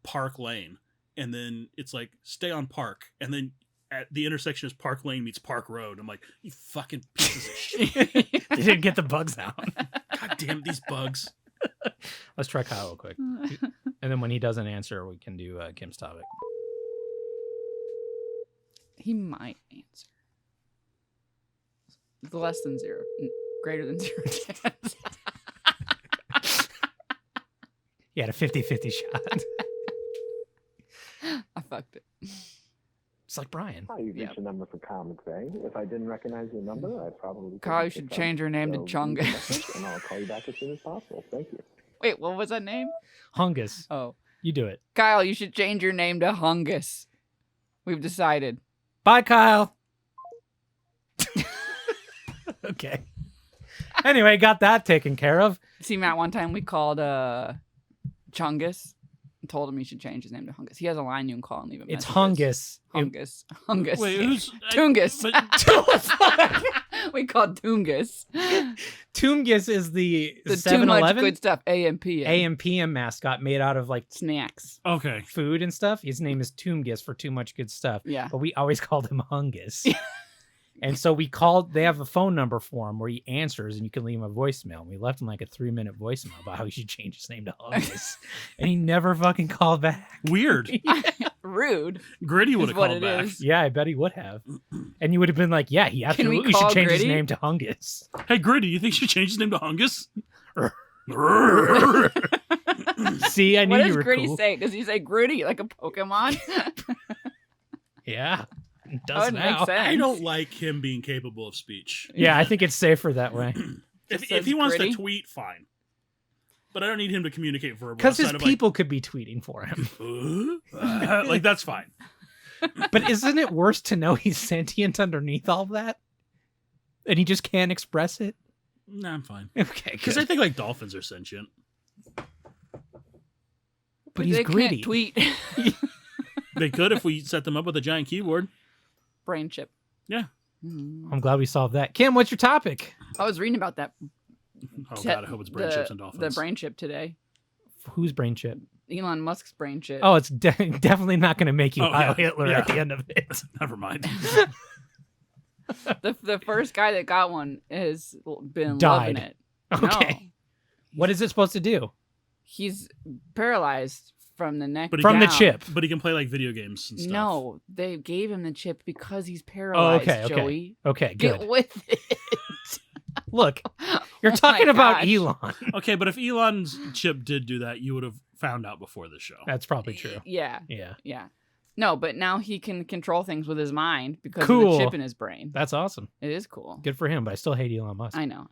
S3: Park Lane, and then it's like stay on Park, and then at the intersection is Park Lane meets Park Road. I'm like, you fucking pieces of shit.
S2: They didn't get the bugs out.
S3: God damn these bugs.
S2: Let's try Kyle real quick. And then when he doesn't answer, we can do Kim's topic.
S1: He might answer. The less than zero, greater than 0 chance.
S2: He had a 50-50 shot.
S1: I fucked it.
S2: It's like Brian.
S5: Hi, you've reached
S1: Yep.
S5: a number for Comic Bay. If I didn't recognize your number, I'd probably...
S1: Kyle, you should change your name to
S5: So leave a
S1: Chungus.
S5: message, and I'll call you back as soon as possible. Thank you.
S1: Wait, what was that name?
S2: Hungus.
S1: Oh.
S2: You do it.
S1: Kyle, you should change your name to Hungus. We've decided.
S2: Bye, Kyle. Okay. Anyway, got that taken care of.
S1: See, Matt, one time we called Chungus and told him he should change his name to Hungus. He has a line you can call and leave a message.
S2: It's Hungus.
S1: Hungus. Hungus.
S3: Wait, who's
S1: Tungus.
S3: but-
S1: We called Tungus.
S2: Toongus is the
S1: The too much
S2: 7-Eleven
S1: good stuff. AMP.
S2: AM/PM mascot made out of like
S1: Snacks.
S3: Okay.
S2: food and stuff. His name is Toongus for too much good stuff.
S1: Yeah.
S2: But we always called him Hungus. And so we called, they have a phone number for him where he answers and you can leave him a voicemail. And we left him like a 3-minute voicemail about how he should change his name to Hungus. And he never fucking called back.
S3: Weird.
S1: Rude.
S3: Gritty would have
S1: what
S3: called
S1: it
S3: back.
S1: is.
S2: Yeah, I bet he would have. And you would have been like, yeah, he
S1: we
S2: absolutely should
S1: call
S2: change his
S1: Gritty?
S2: name to Hungus.
S3: Hey, Gritty, you think you should change his name to Hungus?
S2: See, I knew
S1: What
S2: you
S1: does
S2: were
S1: Gritty
S2: cool.
S1: say? Does he say Gritty like a Pokemon?
S2: Yeah, it
S1: That
S2: does
S1: would
S2: now.
S1: make sense.
S3: I don't like him being capable of speech.
S2: Yeah, I think it's safer that way.
S3: If
S1: says
S3: he wants
S1: Gritty?
S3: to tweet, fine. But I don't need him to communicate verbally.
S2: Because his
S3: outside of,
S2: people could be tweeting for him.
S3: like that's fine.
S2: But isn't it worse to know he's sentient underneath all that? And he just can't express it?
S3: Nah, I'm fine.
S2: Okay,
S3: Because
S2: good.
S3: I think like dolphins are sentient.
S2: But he's
S1: they
S2: greedy.
S1: Can't tweet.
S3: They could if we set them up with a giant keyboard.
S1: Brain chip.
S3: Yeah.
S2: I'm glad we solved that. Kim, what's your topic?
S1: I was reading about that.
S3: Oh god, I hope it's brain chips and dolphins.
S1: The brain chip today.
S2: Whose brain chip?
S1: Elon Musk's brain chip.
S2: Oh, it's definitely not going to make you
S3: Oh,
S2: Heil
S3: yeah.
S2: Hitler
S3: Yeah.
S2: at the end of it.
S3: Never mind.
S1: The first guy that got one has been
S2: Died.
S1: loving it.
S2: Okay.
S1: No,
S2: What is it supposed to do?
S1: he's paralyzed from the neck
S3: But he
S2: From the
S1: down.
S2: chip.
S3: But he can play like video games and stuff.
S1: No, they gave him the chip because he's
S2: Oh,
S1: paralyzed.
S2: okay, okay.
S1: Joey,
S2: Okay, good.
S1: get with it.
S2: Look, you're
S1: Oh
S2: talking
S1: my
S2: about
S1: gosh.
S2: Elon.
S3: Okay, but if Elon's chip did do that, you would have found out before the show.
S2: That's probably true.
S1: Yeah,
S2: Yeah.
S1: yeah. No, but now he can control things with his mind because of
S2: Cool.
S1: the chip in his brain.
S2: That's awesome.
S1: It is cool.
S2: Good for him, but I still hate Elon Musk.
S1: I know.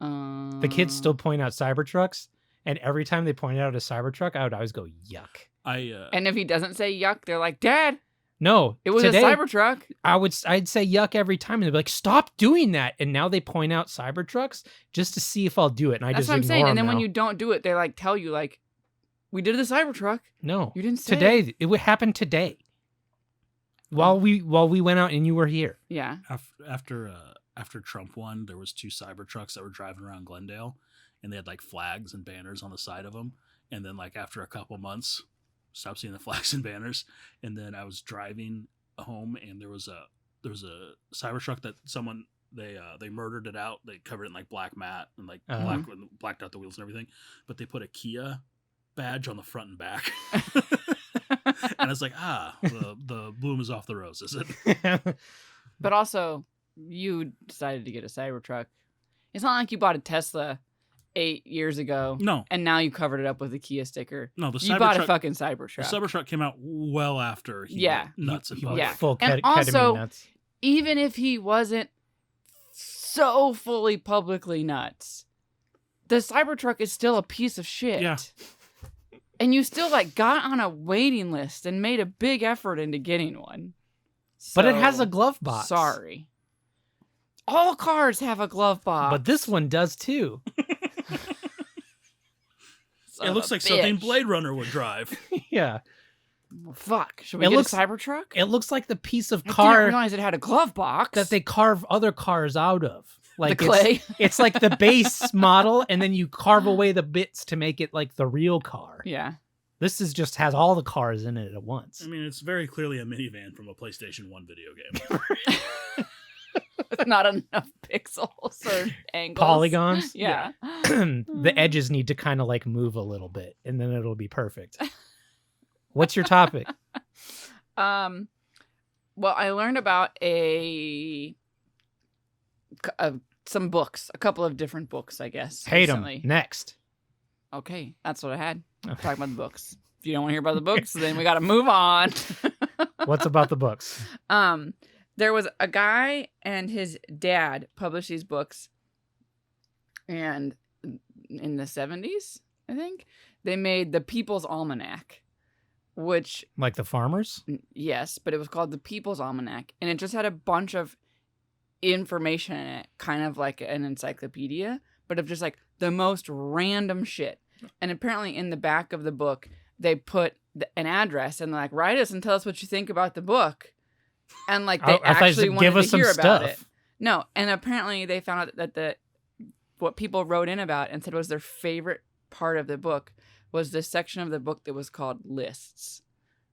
S2: The kids still point out Cybertrucks, and every time they point out a Cybertruck, I would always go, yuck.
S1: And if he doesn't say yuck, they're like, Dad,
S2: No,
S1: it was
S2: today,
S1: a Cybertruck.
S2: I'd say yuck every time, and they'd be like, "Stop doing that!" And now they point out Cybertrucks just to see if I'll do it, and I
S1: That's
S2: just
S1: what I'm
S2: ignore
S1: saying. And
S2: them
S1: then when
S2: now.
S1: you don't do it, they like tell you like, we did the Cybertruck.
S2: no,
S1: You didn't say
S2: today it would happen today, while we went out and you were here.
S1: Yeah.
S3: After Trump won, there was 2 Cybertrucks that were driving around Glendale, and they had like flags and banners on the side of them. And then like after a couple months, stopped seeing the flags and banners. And then I was driving home, and there was a Cybertruck that someone they murdered it out. They covered it in like black matte and like blacked out the wheels and everything. But they put a Kia badge on the front and back. And it's like, the bloom is off the rose, is it?
S1: But also, you decided to get a Cybertruck. It's not like you bought a Tesla 8 years ago.
S3: No.
S1: And now you covered it up with a Kia sticker.
S3: No, the
S1: You bought a
S3: Cybertruck.
S1: fucking
S3: The
S1: Cybertruck.
S3: Cybertruck came out well after he
S1: Yeah.
S3: went nuts and
S2: He
S3: butt.
S2: went
S1: Yeah.
S2: full
S1: And
S2: ketamine
S1: also-
S2: nuts.
S1: Even if he wasn't so fully publicly nuts, the Cybertruck is still a piece of shit.
S3: Yeah.
S1: And you still like got on a waiting list and made a big effort into getting one.
S2: But it has
S1: So,
S2: a glove box.
S1: Sorry. All cars have a glove box.
S2: But this one does too.
S1: Son
S3: It
S1: of
S3: looks
S1: a
S3: like something
S1: bitch.
S3: Blade Runner would drive.
S2: Yeah.
S1: Well, fuck. Should we
S2: It
S1: get
S2: looks-
S1: a Cybertruck?
S2: It looks like the piece of
S1: I didn't
S2: car
S1: realize it had a glove box.
S2: that they carve other cars out of. Like
S1: the clay.
S2: It's like the base model, and then you carve away the bits to make it like the real car.
S1: Yeah.
S2: This is just has all the cars in it at once.
S3: I mean, it's very clearly a minivan from a PlayStation 1 video game.
S1: With not enough pixels or angles.
S2: Polygons.
S1: Yeah.
S2: The edges need to kind of like move a little bit, and then it'll be perfect. What's your topic?
S1: Well, I learned about some books, a couple of different books, I guess.
S2: Hate 'em.
S1: recently.
S2: Next.
S1: Okay, that's what I had.
S2: Okay.
S1: Talking about the books. If you don't want to hear about the books, then we got to move on.
S2: What's about the books?
S1: There was a guy and his dad published these books, and in the 70s, I think, they made the People's Almanac, which,
S2: Like the farmers?
S1: yes, but it was called the People's Almanac, and it just had a bunch of information in it, kind of like an encyclopedia, but of just like the most random shit. And apparently in the back of the book, they put an address and they're like, write us and tell us what you think about the book. And like they
S2: I thought you
S1: actually
S2: said,
S1: wanted
S2: give us
S1: to
S2: some
S1: hear about it.
S2: stuff.
S1: No, and apparently they found out that what people wrote in about and said was their favorite part of the book was this section of the book that was called lists,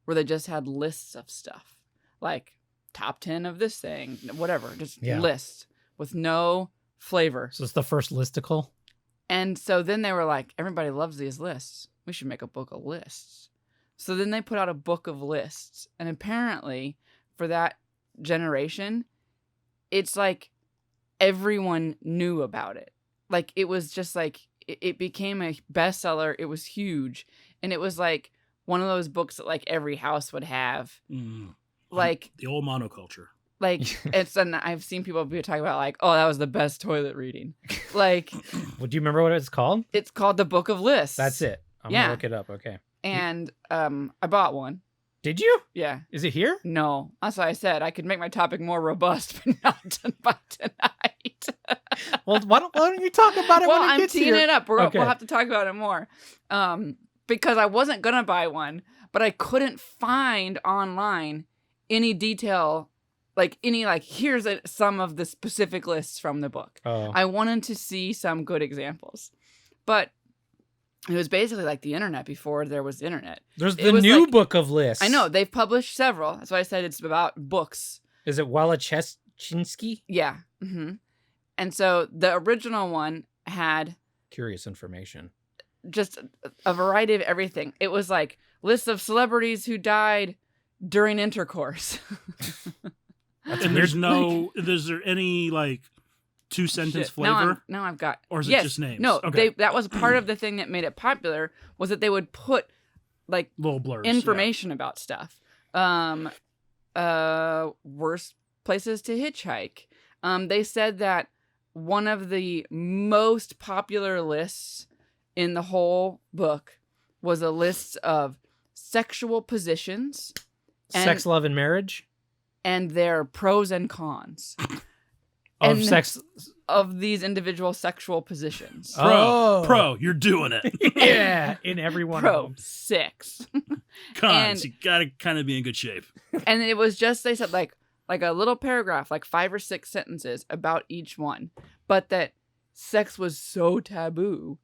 S1: where they just had lists of stuff, like top 10 of this thing, whatever, just
S2: Yeah.
S1: lists with no flavor.
S2: So it's the first listicle.
S1: And so then they were like, everybody loves these lists. We should make a book of lists. So then they put out a book of lists. And apparently, for that generation, it's like everyone knew about it. Like, it was just like, it became a bestseller. It was huge. And it was like one of those books that like every house would have. Like,
S3: the old monoculture.
S1: like it's, and I've seen people be talking about like, oh, that was the best toilet reading. Like,
S2: Well, do you remember what it's called?
S1: it's called the Book of Lists.
S2: That's it. I'm
S1: Yeah.
S2: gonna look it up. Okay.
S1: And I bought one.
S2: Did you?
S1: Yeah.
S2: Is it here?
S1: No. That's what I said. I could make my topic more robust, but not by tonight.
S2: Well, why don't you talk about it
S1: Well,
S2: when it
S1: I'm
S2: gets
S1: teeing
S2: here?
S1: it up.
S2: Okay.
S1: We'll have to talk about it more. Because I wasn't going to buy one, but I couldn't find online any detail, here's some of the specific lists from the book.
S2: Oh.
S1: I wanted to see some good examples. But it was basically like the internet before there was internet.
S2: There's
S1: It
S2: the
S1: was
S2: new
S1: like-
S2: book of lists.
S1: I know, they've published several. That's why I said it's about books.
S2: Is it Walachechinsky?
S1: Yeah. And so the original one had
S2: Curious information.
S1: just a variety of everything. It was like lists of celebrities who died during intercourse.
S3: And there's no, is there any like 2-sentence
S1: Shit.
S3: flavor?
S1: Now I've got.
S3: Or is it
S1: yes,
S3: just names?
S1: No,
S3: Okay.
S1: that was part of the thing that made it popular was that they would put like
S3: Little blurbs.
S1: information about stuff. Worst places to hitchhike. They said that one of the most popular lists in the whole book was a list of sexual positions
S2: Sex, love, and marriage?
S1: and their pros and cons
S2: Of
S1: And-
S2: sex.
S1: of these individual sexual positions.
S2: Oh.
S3: Pro, you're doing it.
S2: Yeah, in every one of
S1: Pro
S2: them.
S1: 6.
S3: Cons,
S1: And-
S3: you gotta kind of be in good shape.
S1: And it was just, they said like a little paragraph, like 5 or 6 sentences about each one, but that sex was so taboo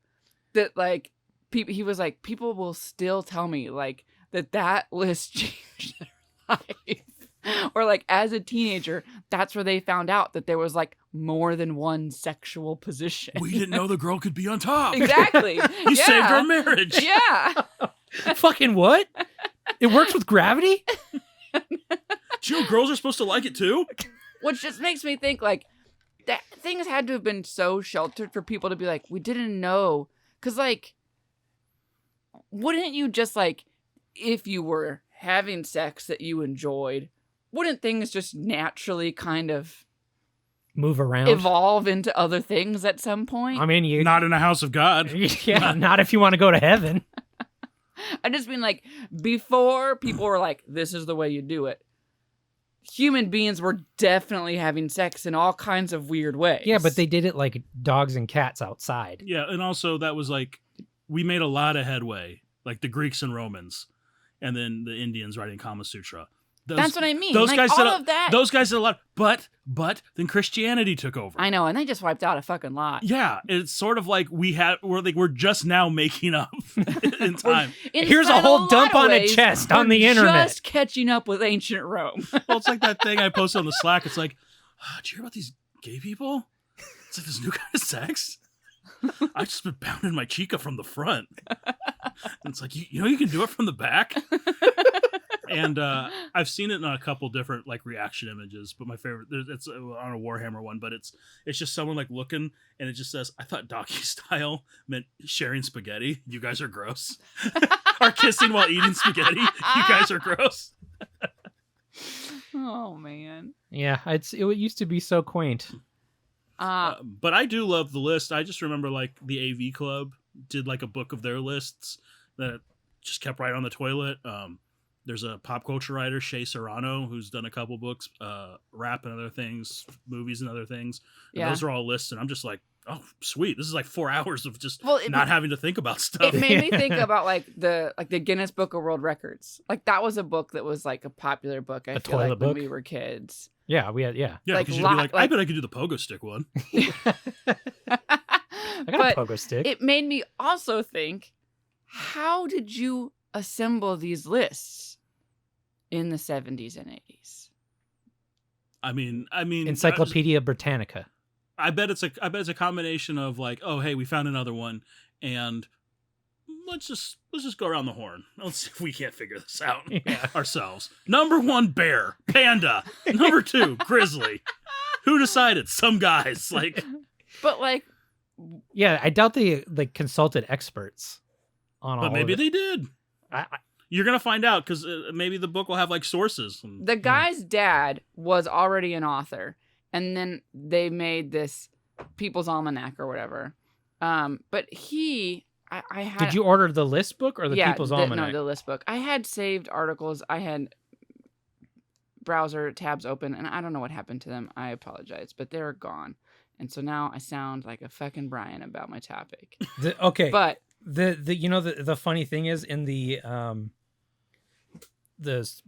S1: that like he was like, people will still tell me like that list changed their life. Or like as a teenager, that's where they found out that there was like more than one sexual position.
S3: We didn't know the girl could be on top.
S1: Exactly.
S3: You saved our marriage.
S1: Yeah.
S2: Fucking what? It works with gravity?
S3: Do you know girls are supposed to like it too?
S1: Which just makes me think like that things had to have been so sheltered for people to be like, we didn't know. Cause like, wouldn't you just like, if you were having sex that you enjoyed, wouldn't things just naturally kind of
S2: Move around.
S1: evolve into other things at some point?
S2: I mean, you.
S3: Not in a house of God.
S2: Yeah, not if you want to go to heaven.
S1: I just mean like, before people were like, this is the way you do it, human beings were definitely having sex in all kinds of weird ways.
S2: Yeah, but they did it like dogs and cats outside.
S3: Yeah, and also that was like we made a lot of headway, like the Greeks and Romans, and then the Indians writing Kama Sutra.
S1: That's what I mean.
S3: Those
S1: like,
S3: guys
S1: all
S3: did
S1: of that.
S3: Those guys did a lot, but then Christianity took over.
S1: I know, and they just wiped out a fucking lot.
S3: Yeah, it's sort of like we're just now making up in time.
S2: Here's a
S1: In
S2: whole
S1: lot
S2: dump
S1: of
S2: on a
S1: ways,
S2: chest on
S1: we're
S2: the internet.
S1: Just catching up with ancient Rome.
S3: Well, it's like that thing I posted on the Slack. It's like, did you hear about these gay people? It's like this new kind of sex. I've just been pounding my chica from the front. And it's like, you know, you can do it from the back. And I've seen it in a couple different like reaction images, but my favorite, it's on a Warhammer one, but it's just someone like looking, and it just says, "I thought doggy style meant sharing spaghetti. You guys are gross." Or kissing while eating spaghetti. You guys are gross.
S1: Oh man.
S2: Yeah, it used to be so quaint.
S3: But I do love the list. I just remember like the AV Club did like a book of their lists that just kept right on the toilet. There's a pop culture writer, Shea Serrano, who's done a couple books, rap and other things, movies and other things. And
S1: Yeah.
S3: those are all lists, and I'm just like, oh, sweet. This is like 4 hours of just
S1: Well,
S3: not having to think about stuff.
S1: It made me think about like the Guinness Book of World Records. Like that was a book that was like a popular book. I
S2: A
S1: feel like
S2: toilet
S1: when
S2: book?
S1: we were kids.
S2: Yeah, we had, yeah.
S3: Yeah,
S1: like,
S3: because you'd be like, I
S1: like-
S3: bet I could do the pogo stick one.
S2: I got
S1: But
S2: a pogo stick.
S1: it made me also think, how did you assemble these lists in the 70s and 80s?
S3: I mean,
S2: Encyclopedia Britannica.
S3: I bet it's a combination of like, oh hey, we found another one, and let's just go around the horn. Let's see if we can't figure this out
S2: Yeah.
S3: ourselves. Number 1, bear, panda. Number 2, grizzly. Who decided? Some guys. Like,
S1: But like,
S2: Yeah, I doubt they like consulted experts on all
S3: but maybe
S2: of it.
S3: they did.
S2: I,
S3: You're gonna find out because maybe the book will have like sources.
S1: the guy's dad was already an author, and then they made this People's Almanac or whatever. But I had.
S2: did you order the list book or the People's Almanac?
S1: No, the list book. I had saved articles. I had browser tabs open, and I don't know what happened to them. I apologize, but they're gone. And so now I sound like a fucking Brian about my topic.
S2: Okay.
S1: But
S2: the funny thing is in the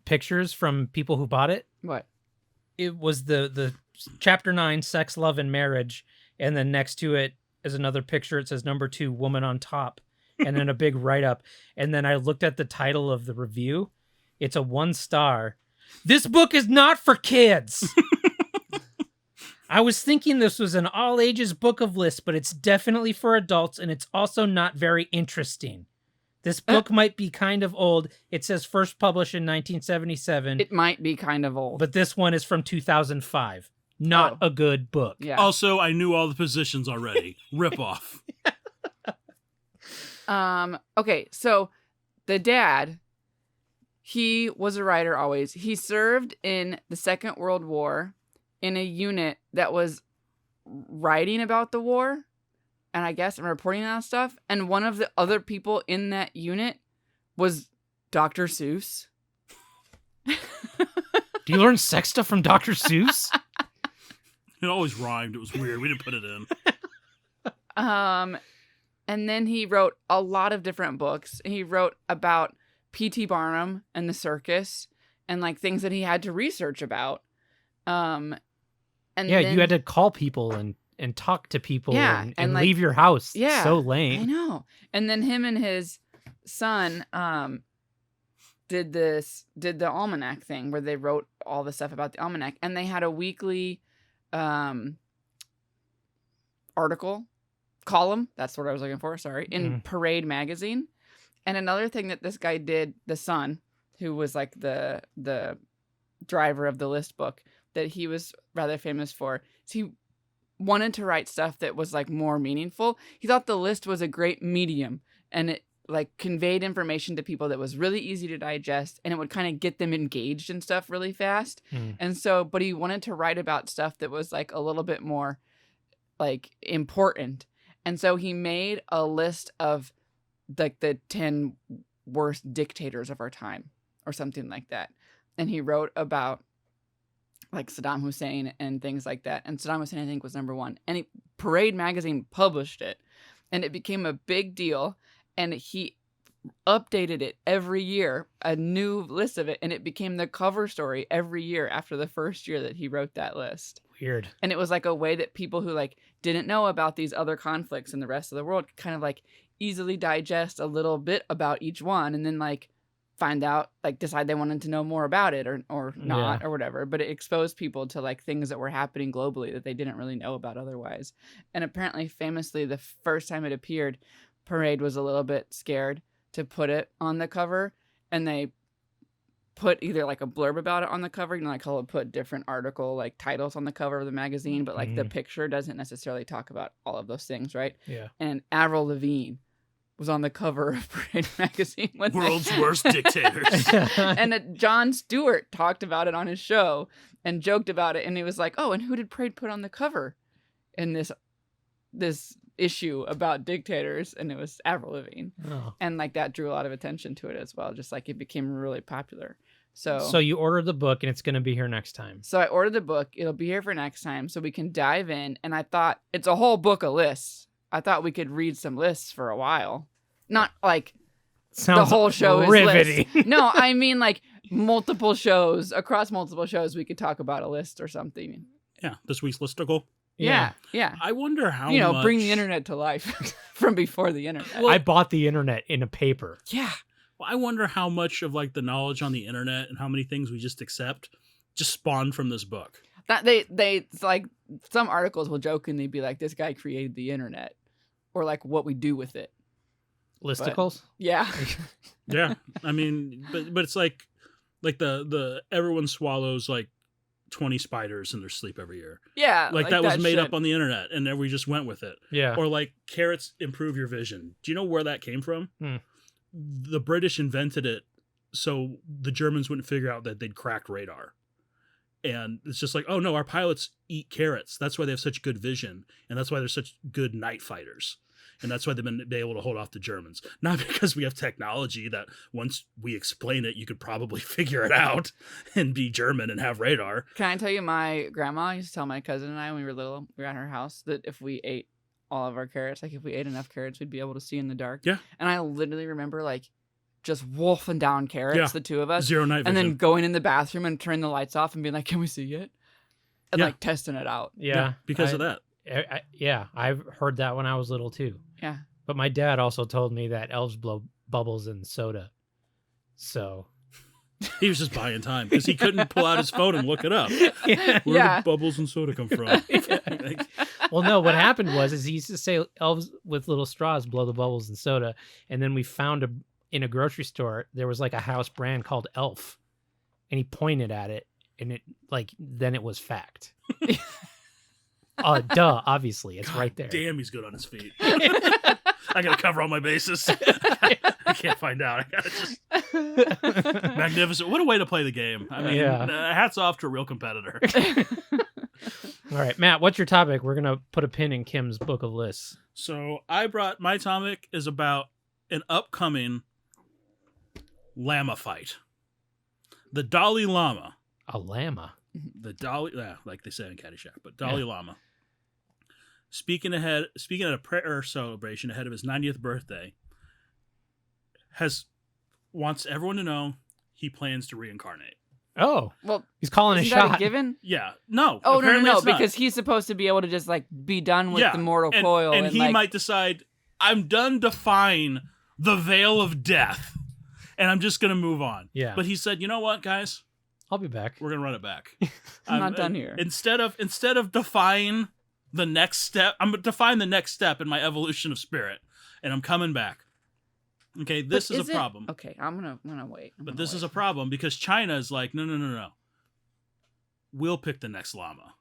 S2: pictures from people who bought it,
S1: what?
S2: it was the chapter 9, sex, love, and marriage, and then next to it is another picture. It says number 2, woman on top, and then a big write-up. And then I looked at the title of the review. It's a 1 star. This book is not for kids. I was thinking this was an all ages book of lists, but it's definitely for adults, and it's also not very interesting. This book might be kind of old. It says first published in 1977.
S1: It might be kind of old.
S2: But this one is from 2005. Not a good book.
S1: Yeah.
S3: Also, I knew all the positions already. Rip off.
S1: Okay, so the dad, he was a writer always. He served in the Second World War in a unit that was writing about the war, and I guess reporting on stuff. And one of the other people in that unit was Dr. Seuss.
S2: Do you learn sex stuff from Dr. Seuss?
S3: It always rhymed. It was weird. We didn't put it in.
S1: And then he wrote a lot of different books. He wrote about P.T. Barnum and the circus and like things that he had to research about. And
S2: yeah,
S1: then,
S2: you had to call people and talk to people and
S1: like,
S2: leave your house.
S1: Yeah,
S2: So lame.
S1: I know. And then him and his son did the almanac thing where they wrote all the stuff about the almanac, and they had a weekly column, that's what I was looking for, sorry, in Parade magazine. And another thing that this guy did, the son, who was like the driver of the list book that he was rather famous for, is he wanted to write stuff that was like more meaningful. He thought the list was a great medium, and it like conveyed information to people that was really easy to digest, and it would kind of get them engaged in stuff really fast. And so, but he wanted to write about stuff that was like a little bit more like important. And so he made a list of like the 10 worst dictators of our time or something like that. And he wrote about like Saddam Hussein and things like that. And Saddam Hussein, I think, was number 1. And Parade magazine published it, and it became a big deal. And he updated it every year, a new list of it. And it became the cover story every year after the first year that he wrote that list.
S2: Weird.
S1: And it was like a way that people who like didn't know about these other conflicts in the rest of the world could kind of like easily digest a little bit about each one, and then like find out, like decide they wanted to know more about it or not, or whatever. But it exposed people to like things that were happening globally that they didn't really know about otherwise. And apparently, famously, the first time it appeared, Parade was a little bit scared to put it on the cover, and they put either like a blurb about it on the cover, you know, like how they'll put different article like titles on the cover of the magazine, but like the picture doesn't necessarily talk about all of those things, right?
S2: Yeah.
S1: And Avril Lavigne was on the cover of Parade magazine.
S3: World's worst dictators.
S1: And Jon Stewart talked about it on his show and joked about it, and he was like, "Oh, and who did Parade put on the cover in this issue about dictators?" And it was Avril Lavigne.
S2: Oh.
S1: And like that drew a lot of attention to it as well, just like it became really popular.
S2: So you ordered the book, and it's going to be here next time.
S1: So I ordered the book. It'll be here for next time, so we can dive in. And I thought it's a whole book of lists. I thought we could read some lists for a while. Not like
S2: Sounds
S1: the whole show
S2: riveting.
S1: is lists. No, I mean like multiple shows, across multiple shows, we could talk about a list or something.
S3: Yeah, this week's listicle.
S1: Yeah.
S3: I wonder how much...
S1: bring the internet to life from before the internet.
S2: I bought the internet in a paper.
S1: Yeah.
S3: Well, I wonder how much of like the knowledge on the internet and how many things we just accept just spawned from this book.
S1: That they it's like some articles will jokingly be like, this guy created the internet, or like what we do with it.
S2: Listicles?
S1: Yeah.
S3: Yeah, I mean, but it's like the everyone swallows like 20 spiders in their sleep every year.
S1: Yeah.
S3: Like that was made
S1: shit.
S3: up on the internet, and then we just went with it.
S2: Yeah.
S3: Or like carrots improve your vision. Do you know where that came from? The British invented it so the Germans wouldn't figure out that they'd cracked radar. And it's just like, oh no, our pilots eat carrots. That's why they have such good vision, and that's why they're such good night fighters. And that's why they've been able to hold off the Germans. Not because we have technology that once we explain it, you could probably figure it out and be German and have radar.
S1: Can I tell you, my grandma used to tell my cousin and I when we were little, we were at her house, that if we ate all of our carrots, like if we ate enough carrots, we'd be able to see in the dark.
S3: Yeah.
S1: And I literally remember like just wolfing down carrots,
S3: Yeah.
S1: the two of us.
S3: Zero night vision.
S1: And then going in the bathroom and turning the lights off and being like, can we see it? And
S3: Yeah.
S1: like testing it out.
S2: Yeah.
S3: because of that.
S2: Yeah, I've heard that when I was little too.
S1: Yeah.
S2: But my dad also told me that elves blow bubbles in soda. So
S3: He was just buying time because he couldn't pull out his phone and look it up.
S2: yeah.
S3: Where
S1: Yeah.
S3: did bubbles and soda come from? Like,
S2: Well, no, what happened was he used to say elves with little straws blow the bubbles in soda, and then we found in a grocery store there was like a house brand called Elf, and he pointed at it, and it then it was fact. Duh, obviously, it's
S3: God
S2: right there.
S3: damn, he's good on his feet. I gotta cover all my bases. I can't find out. I gotta just magnificent. What a way to play the game. I mean,
S2: Yeah.
S3: hats off to a real competitor.
S2: All right, Matt, what's your topic? We're gonna put a pin in Kim's book of lists.
S3: So I brought my topic is about an upcoming llama fight. The Dalai Lama.
S2: A llama.
S3: The Dalai, like they say in Caddyshack, but Dalai Lama. Speaking at a prayer celebration ahead of his 90th birthday, wants everyone to know he plans to reincarnate.
S2: Oh,
S1: Well,
S2: he's calling a
S1: isn't that
S2: shot.
S1: a given?
S3: Yeah, no.
S1: Oh, no,
S3: apparently it's not.
S1: because he's supposed to be able to just like be done with
S3: Yeah,
S1: the mortal
S3: and,
S1: coil.
S3: and he
S1: like,
S3: might decide, I'm done defying the veil of death, and I'm just gonna move on.
S2: Yeah.
S3: But he said, you know what, guys,
S2: I'll be back.
S3: we're gonna run it back.
S1: I'm not done here.
S3: Instead of defying the next step, I'm defying the next step in my evolution of spirit, and I'm coming back. Okay, this
S1: But
S3: is a problem.
S1: Okay, I'm gonna wait.
S3: But this is a problem because China is like, no. We'll pick the next Lama.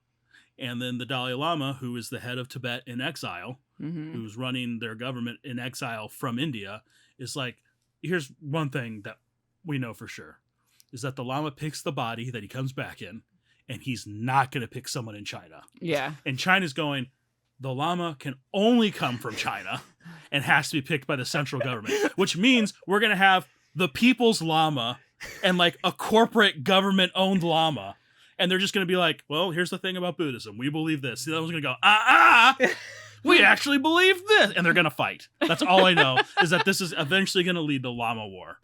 S3: And then the Dalai Lama, who is the head of Tibet in exile,
S1: Mm-hmm.
S3: who's running their government in exile from India, is like, here's one thing that we know for sure, is that the Lama picks the body that he comes back in, and he's not going to pick someone in China.
S1: Yeah.
S3: And China's going, the Lama can only come from China and has to be picked by the central government, which means we're going to have the people's Lama and like a corporate government-owned Lama. And they're just going to be like, well, here's the thing about Buddhism. We believe this. The other one's going to go, we actually believe this. And they're going to fight. That's all I know, is that this is eventually going to lead to Lama War.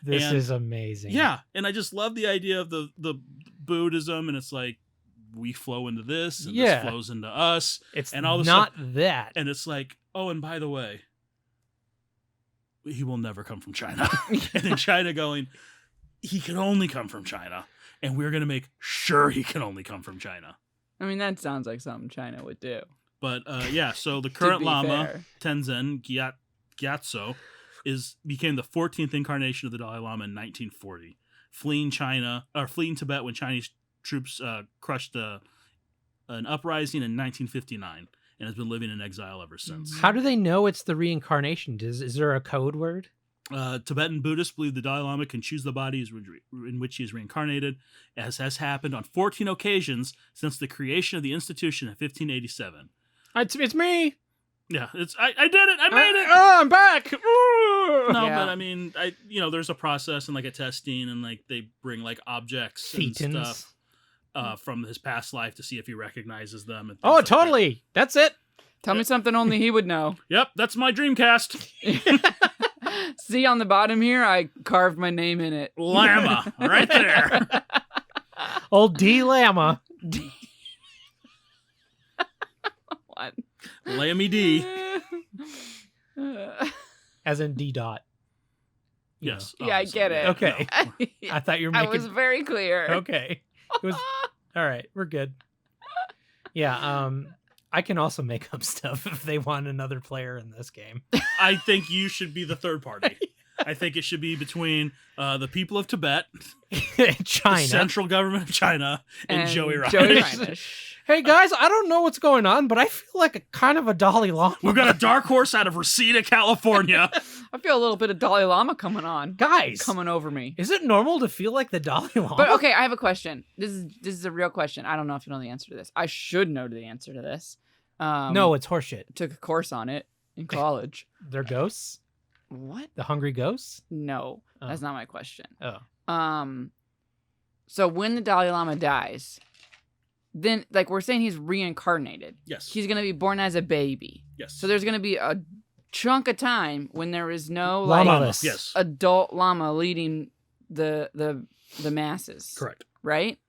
S2: This
S3: And-
S2: is amazing.
S3: Yeah. And I just love the idea of the Buddhism. And it's like, we flow into this, and
S2: Yeah.
S3: this flows into us.
S2: It's
S3: And all of a
S2: not that.
S3: And it's like, oh, and by the way, he will never come from China. And then China going, he can only come from China. And we're going to make sure he can only come from China.
S1: I mean, that sounds like something China would do.
S3: But yeah, so the current
S1: be
S3: Lama,
S1: fair.
S3: Tenzin Gyatso, became the 14th incarnation of the Dalai Lama in 1940, fleeing Tibet when Chinese troops crushed an uprising in 1959, and has been living in exile ever since.
S2: How do they know it's the reincarnation? Is there a code word?
S3: Tibetan Buddhists believe the Dalai Lama can choose the bodies in which he is reincarnated, as has happened on 14 occasions since the creation of the institution in 1587.
S2: It's me.
S3: Yeah, I did it. I made it.
S2: I'm back.
S3: No,
S1: Yeah.
S3: but I mean, there's a process and like a testing, and like they bring like objects and
S2: Thetans.
S3: stuff from his past life to see if he recognizes them. And things
S2: Oh,
S3: like that.
S2: totally. That's it.
S1: Tell me something only he would know.
S3: Yep, that's my Dreamcast.
S1: See on the bottom here, I carved my name in it.
S3: Llama, right there.
S2: Old D Lama.
S1: What?
S3: Lammy D.
S2: As in D dot. You
S3: Yes.
S1: Yeah, I get it.
S2: Okay. I thought you were
S1: I
S2: making.
S1: was very clear.
S2: Okay. It was all right. We're good. Yeah. I can also make up stuff if they want another player in this game.
S3: I think you should be the third party. I think it should be between the people of Tibet,
S2: China.
S3: the central government of China, and Joey Reinish.
S1: Joey Reinish.
S2: Hey guys, I don't know what's going on, but I feel like a kind of a Dalai Lama.
S3: We've got a dark horse out of Reseda, California.
S1: I feel a little bit of Dalai Lama coming on.
S2: Guys,
S1: Coming over me.
S2: is it normal to feel like the Dalai Lama?
S1: But okay, I have a question. This is a real question. I don't know if you know the answer to this. I should know the answer to this.
S2: No, it's horseshit.
S1: Took a course on it. in college.
S2: They're ghosts?
S1: What?
S2: The hungry ghosts?
S1: No,
S2: Oh.
S1: that's not my question.
S2: Oh.
S1: So when the Dalai Lama dies, then like we're saying he's reincarnated.
S3: Yes.
S1: He's gonna be born as a baby.
S3: Yes.
S1: So there's gonna be a chunk of time when there is no
S2: Lama-less.
S3: Yes.
S1: adult lama leading the masses.
S3: Correct.
S1: Right?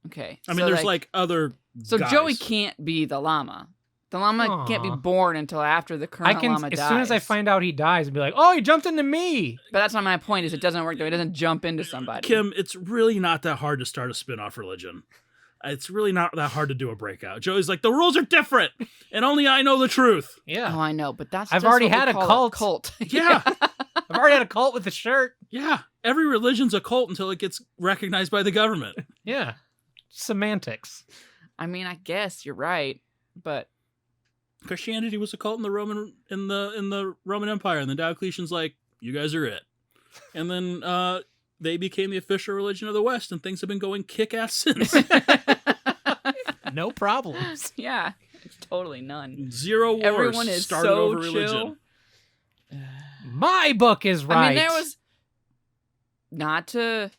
S1: Okay.
S3: I mean, there's like other.
S1: So
S3: guys.
S1: Joey can't be the llama. The llama can't be
S2: Aw.
S1: born until after the current llama dies.
S2: As soon as I find out he dies, and be like, oh, he jumped into me.
S1: But that's not my point. Is it doesn't work though. It doesn't jump into somebody.
S3: Kim, it's really not that hard to start a spin-off religion. It's really not that hard to do a breakout. Joey's like, the rules are different, and only I know the truth.
S2: Yeah.
S1: Oh, I know, but that's
S2: I've
S1: just
S2: already
S1: what we
S2: had a
S1: call
S2: cult.
S3: Yeah.
S2: I've already had a cult with a shirt.
S3: Yeah. Every religion's a cult until it gets recognized by the government.
S2: Yeah. Semantics.
S1: I mean, I guess you're right, but
S3: Christianity was a cult in the Roman Empire, and then Diocletian's like, you guys are it. And then they became the official religion of the West, and things have been going kick-ass since.
S2: No problems.
S1: yeah, totally none.
S3: Zero wars
S1: Everyone is
S3: started
S1: so
S3: over religion.
S1: chill.
S2: My book is right.
S1: I mean, there was not to,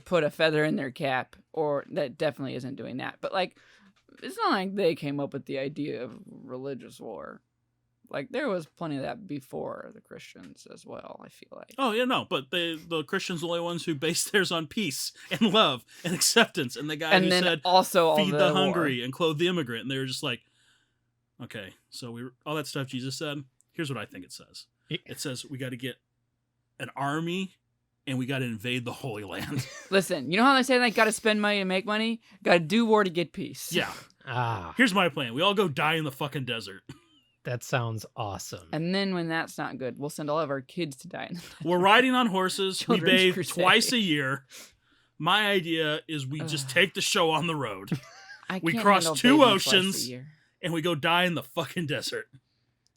S1: put a feather in their cap, or that definitely isn't doing that. But like, it's not like they came up with the idea of religious war. Like, there was plenty of that before the Christians as well, I feel like.
S3: Oh, yeah, no, but the Christians are the only ones who based theirs on peace and love and acceptance. And the guy
S1: And
S3: who
S1: then
S3: said,
S1: also all
S3: feed
S1: the
S3: the
S1: war.
S3: hungry and clothe the immigrant. And they were just like, okay, so all that stuff Jesus said, here's what I think it says. It says we got to get an army and we got to invade the Holy Land.
S1: Listen, you know how they say like got to spend money to make money? Got to do war to get peace.
S3: Yeah.
S2: Ah,
S3: Here's my plan. We all go die in the fucking desert.
S2: that sounds awesome.
S1: And then when that's not good, we'll send all of our kids to die.
S3: We're riding on horses. We
S1: Children's
S3: bathe
S1: Crusade.
S3: twice a year. My idea is we just take the show on the road
S1: I
S3: We
S1: can't
S3: cross
S1: handle
S3: 2
S1: bathing twice a
S3: oceans.
S1: year.
S3: and we go die in the fucking desert.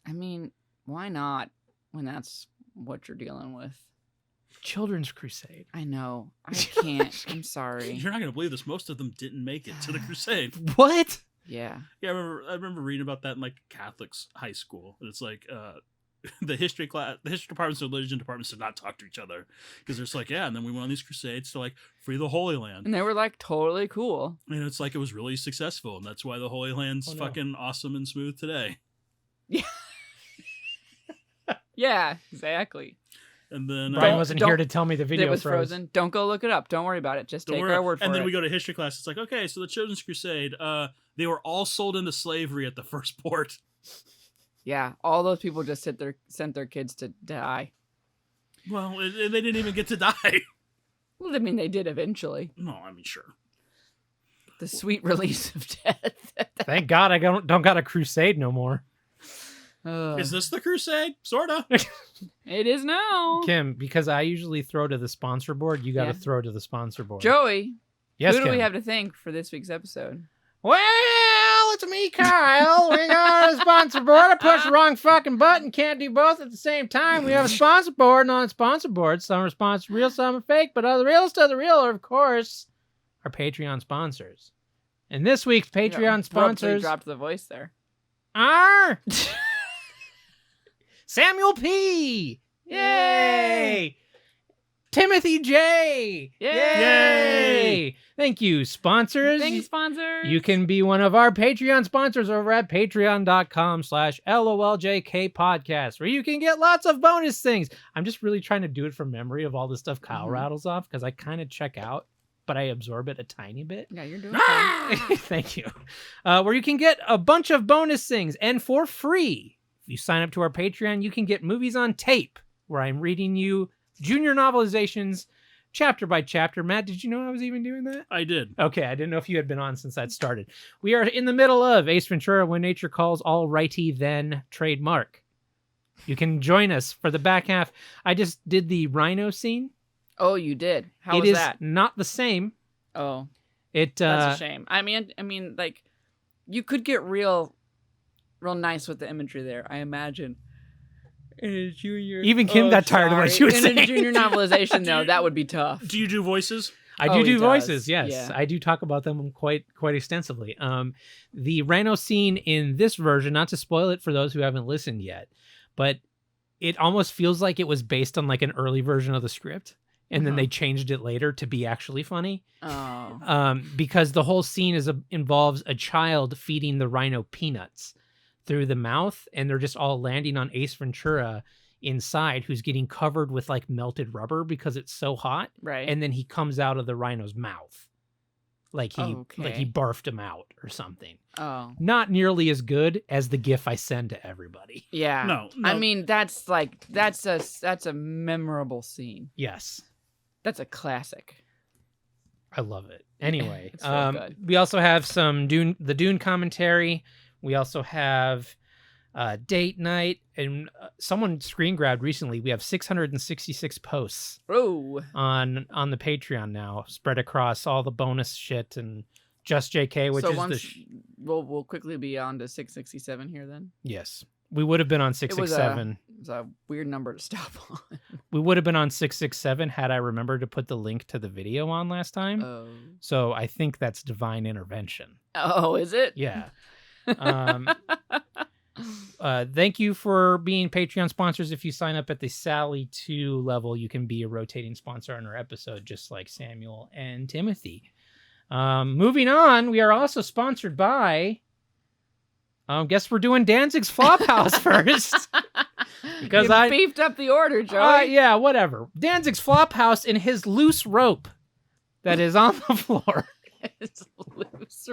S1: I mean, why not when that's what you're dealing with?
S2: Children's Crusade.
S1: I know. I can't. I'm sorry.
S3: You're not going to believe this. Most of them didn't make it to the crusade.
S2: What?
S1: Yeah.
S3: Yeah, I remember reading about that in like Catholic's high school. And it's like the history departments and religion departments did not talk to each other because they're just like, yeah. And then we went on these crusades to like free the Holy Land.
S1: And they were like totally cool.
S3: And it's like it was really successful, and that's why the Holy Land's fucking awesome and smooth today.
S1: Yeah. Yeah, exactly.
S3: And then
S2: Brian wasn't here to tell me the video
S1: It was
S2: froze.
S1: frozen. Don't go look it up. Don't worry about it. Just take our word for it.
S3: And then we go to history class. It's like, okay, so the Children's Crusade, they were all sold into slavery at the first port.
S1: Yeah, all those people just sent their kids to die.
S3: Well, and they didn't even get to die.
S1: Well, I mean, they did eventually.
S3: No, I mean, sure.
S1: The sweet release of death.
S2: Thank God I don't got a crusade no more.
S3: Is this the crusade? Sorta.
S1: It is now.
S2: Kim, because I usually throw to the sponsor board, you got to
S1: Yeah.
S2: throw to the sponsor board.
S1: Joey,
S2: Yes,
S1: who do we
S2: Kim.
S1: have to thank for this week's episode?
S2: Well, it's me, Kyle. We got a sponsor board. I pushed the wrong fucking button. Can't do both at the same time. We have a sponsor board and on a sponsor board. Some are sponsored real, some are fake, but the realest of the real are, of course, our Patreon sponsors. And this week's Patreon
S1: Abruptly
S2: sponsors
S1: dropped the voice there.
S2: are Samuel P. Yay! Timothy J.
S1: Yay!
S2: Thank you, sponsors.
S1: Thanks, sponsors.
S2: You can be one of our Patreon sponsors over at patreon.com/LOLJK podcast, where you can get lots of bonus things. I'm just really trying to do it from memory of all the stuff Kyle rattles off because I kind of check out, but I absorb it a tiny bit.
S1: Yeah, you're doing fine.
S2: Thank you. Where you can get a bunch of bonus things and for free. If you sign up to our Patreon, you can get movies on tape, where I'm reading you junior novelizations chapter by chapter. Matt, did you know I was even doing that?
S3: I did.
S2: Okay, I didn't know if you had been on since that started. We are in the middle of Ace Ventura, When Nature Calls, All Righty Then, trademark. You can join us for the back half. I just did the rhino scene.
S1: Oh, you did. How
S2: It
S1: was
S2: is
S1: that?
S2: not the same.
S1: Oh,
S2: It
S1: that's a shame. I mean, like, you could get real nice with the imagery there, I imagine. In a junior,
S2: Even Kim got tired of what she was
S1: in
S2: saying.
S1: a junior novelization, though, that would be tough.
S3: Do you do voices?
S2: I
S1: Oh,
S2: do
S1: he does.
S2: voices. Yes,
S1: Yeah.
S2: I do talk about them quite extensively. The rhino scene in this version, not to spoil it for those who haven't listened yet, but it almost feels like it was based on like an early version of the script, and then
S1: Uh-huh.
S2: they changed it later to be actually funny.
S1: Oh.
S2: Because the whole scene involves a child feeding the rhino peanuts through the mouth, and they're just all landing on Ace Ventura inside, who's getting covered with like melted rubber because it's so hot,
S1: Right.
S2: and then he comes out of the rhino's mouth like he
S1: Okay.
S2: barfed him out or something.
S1: Oh.
S2: Not nearly as good as the gif I send to everybody.
S1: Yeah.
S3: No,
S1: I
S3: no.
S1: mean, that's a memorable scene.
S2: Yes,
S1: That's a classic.
S2: I love it. Anyway,
S1: It's really good.
S2: we also have some the Dune commentary. We also have date night, and someone screen grabbed recently. We have 666 posts
S1: Oh.
S2: on the Patreon now, spread across all the bonus shit and just JK, which
S1: So
S2: is
S1: once we'll quickly be on to 667 here then.
S2: yes. We would have been on
S1: It was
S2: 667.
S1: It was a weird number to stop on.
S2: We would have been on 667 had I remembered to put the link to the video on last time.
S1: Oh.
S2: So I think that's divine intervention.
S1: Oh, is it?
S2: Yeah. Thank you for being Patreon sponsors. If you sign up at the Sally 2 level, you can be a rotating sponsor on our episode, just like Samuel and Timothy. Moving on, we are also sponsored by... guess we're doing Danzig's Flophouse first. Because
S1: you beefed up the order, Joey.
S2: yeah, whatever. Danzig's Flophouse and his loose rope that is on the floor.
S1: It's loose,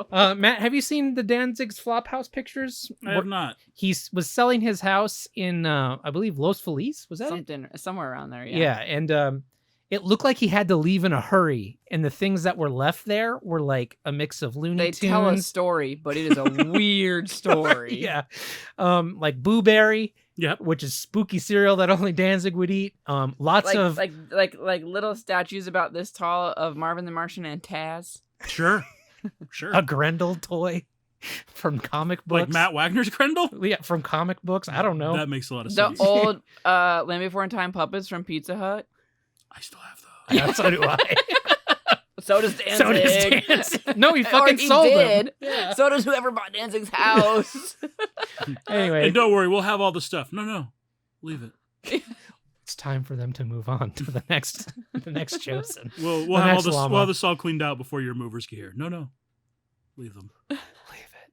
S1: bro.
S2: Matt, have you seen the Danzig's Flophouse pictures?
S3: I have not.
S2: He was selling his house in, I believe, Los Feliz. Was that it?
S1: Something somewhere around there. Yeah.
S2: Yeah, and it looked like he had to leave in a hurry, and the things that were left there were like a mix of Looney
S1: They
S2: Tunes.
S1: tell a story, but it is a weird story.
S2: Yeah, like Boo Berry,
S3: Yep.
S2: which is spooky cereal that only Danzig would eat. Lots
S1: Like,
S2: of
S1: like little statues about this tall of Marvin the Martian and Taz.
S3: Sure. Sure.
S2: a Grendel toy from comic books.
S3: Like Matt Wagner's Grendel?
S2: Yeah, from comic books. I don't know.
S3: That makes a lot of
S1: The
S3: sense.
S1: old Land Before in Time puppets from Pizza Hut.
S3: I still have those.
S2: Yeah, so do I.
S1: So does Danzig.
S2: So does Danzig. No, he
S1: Or
S2: fucking
S1: he
S2: sold
S1: did.
S2: them. Yeah.
S1: So does whoever bought Danzig's house.
S2: Anyway,
S3: And don't worry, we'll have all the stuff. No. Leave it.
S2: it's time for them to move on to the next chosen.
S3: We'll
S2: The
S3: have all
S2: next
S3: this
S2: llama.
S3: we'll have this all cleaned out before your movers get here. No. Leave them.
S2: Leave it.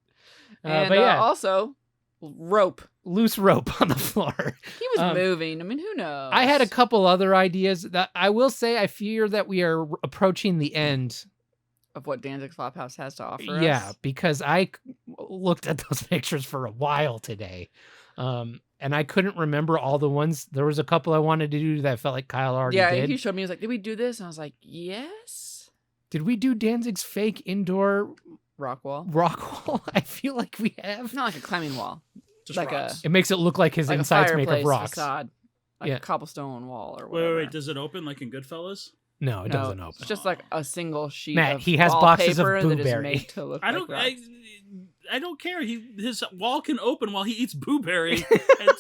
S1: And
S2: but yeah,
S1: also, rope.
S2: loose rope on the floor.
S1: He was moving. I mean, who knows?
S2: I had a couple other ideas that I will say I fear that we are approaching the end.
S1: of what Danzig's Flophouse has to offer
S2: Yeah,
S1: us.
S2: because I looked at those pictures for a while today. And I couldn't remember all the ones. There was a couple I wanted to do that I felt like Kyle already
S1: Yeah,
S2: did.
S1: he showed me. He was like, "Did we do this?" And I was like, "Yes."
S2: Did we do Danzig's fake indoor
S1: Rock wall.
S2: rock wall? I feel like we have.
S1: Not like a climbing wall.
S3: Just
S1: Like
S3: rocks.
S2: It makes it look like his
S1: Like
S2: inside's
S1: a
S2: made
S1: fireplace
S2: of rocks.
S1: facade. Like
S2: Yeah.
S1: a cobblestone wall or
S3: Wait,
S1: whatever.
S3: wait, does it open like in Goodfellas?
S2: No, it
S1: No,
S2: doesn't open.
S1: It's just like a single sheet
S2: Matt,
S1: of
S2: he has boxes of
S1: wallpaper that is
S2: Blueberry.
S1: made to look
S3: I
S1: like
S3: don't
S1: rocks.
S3: I don't care. His wall can open while he eats blueberry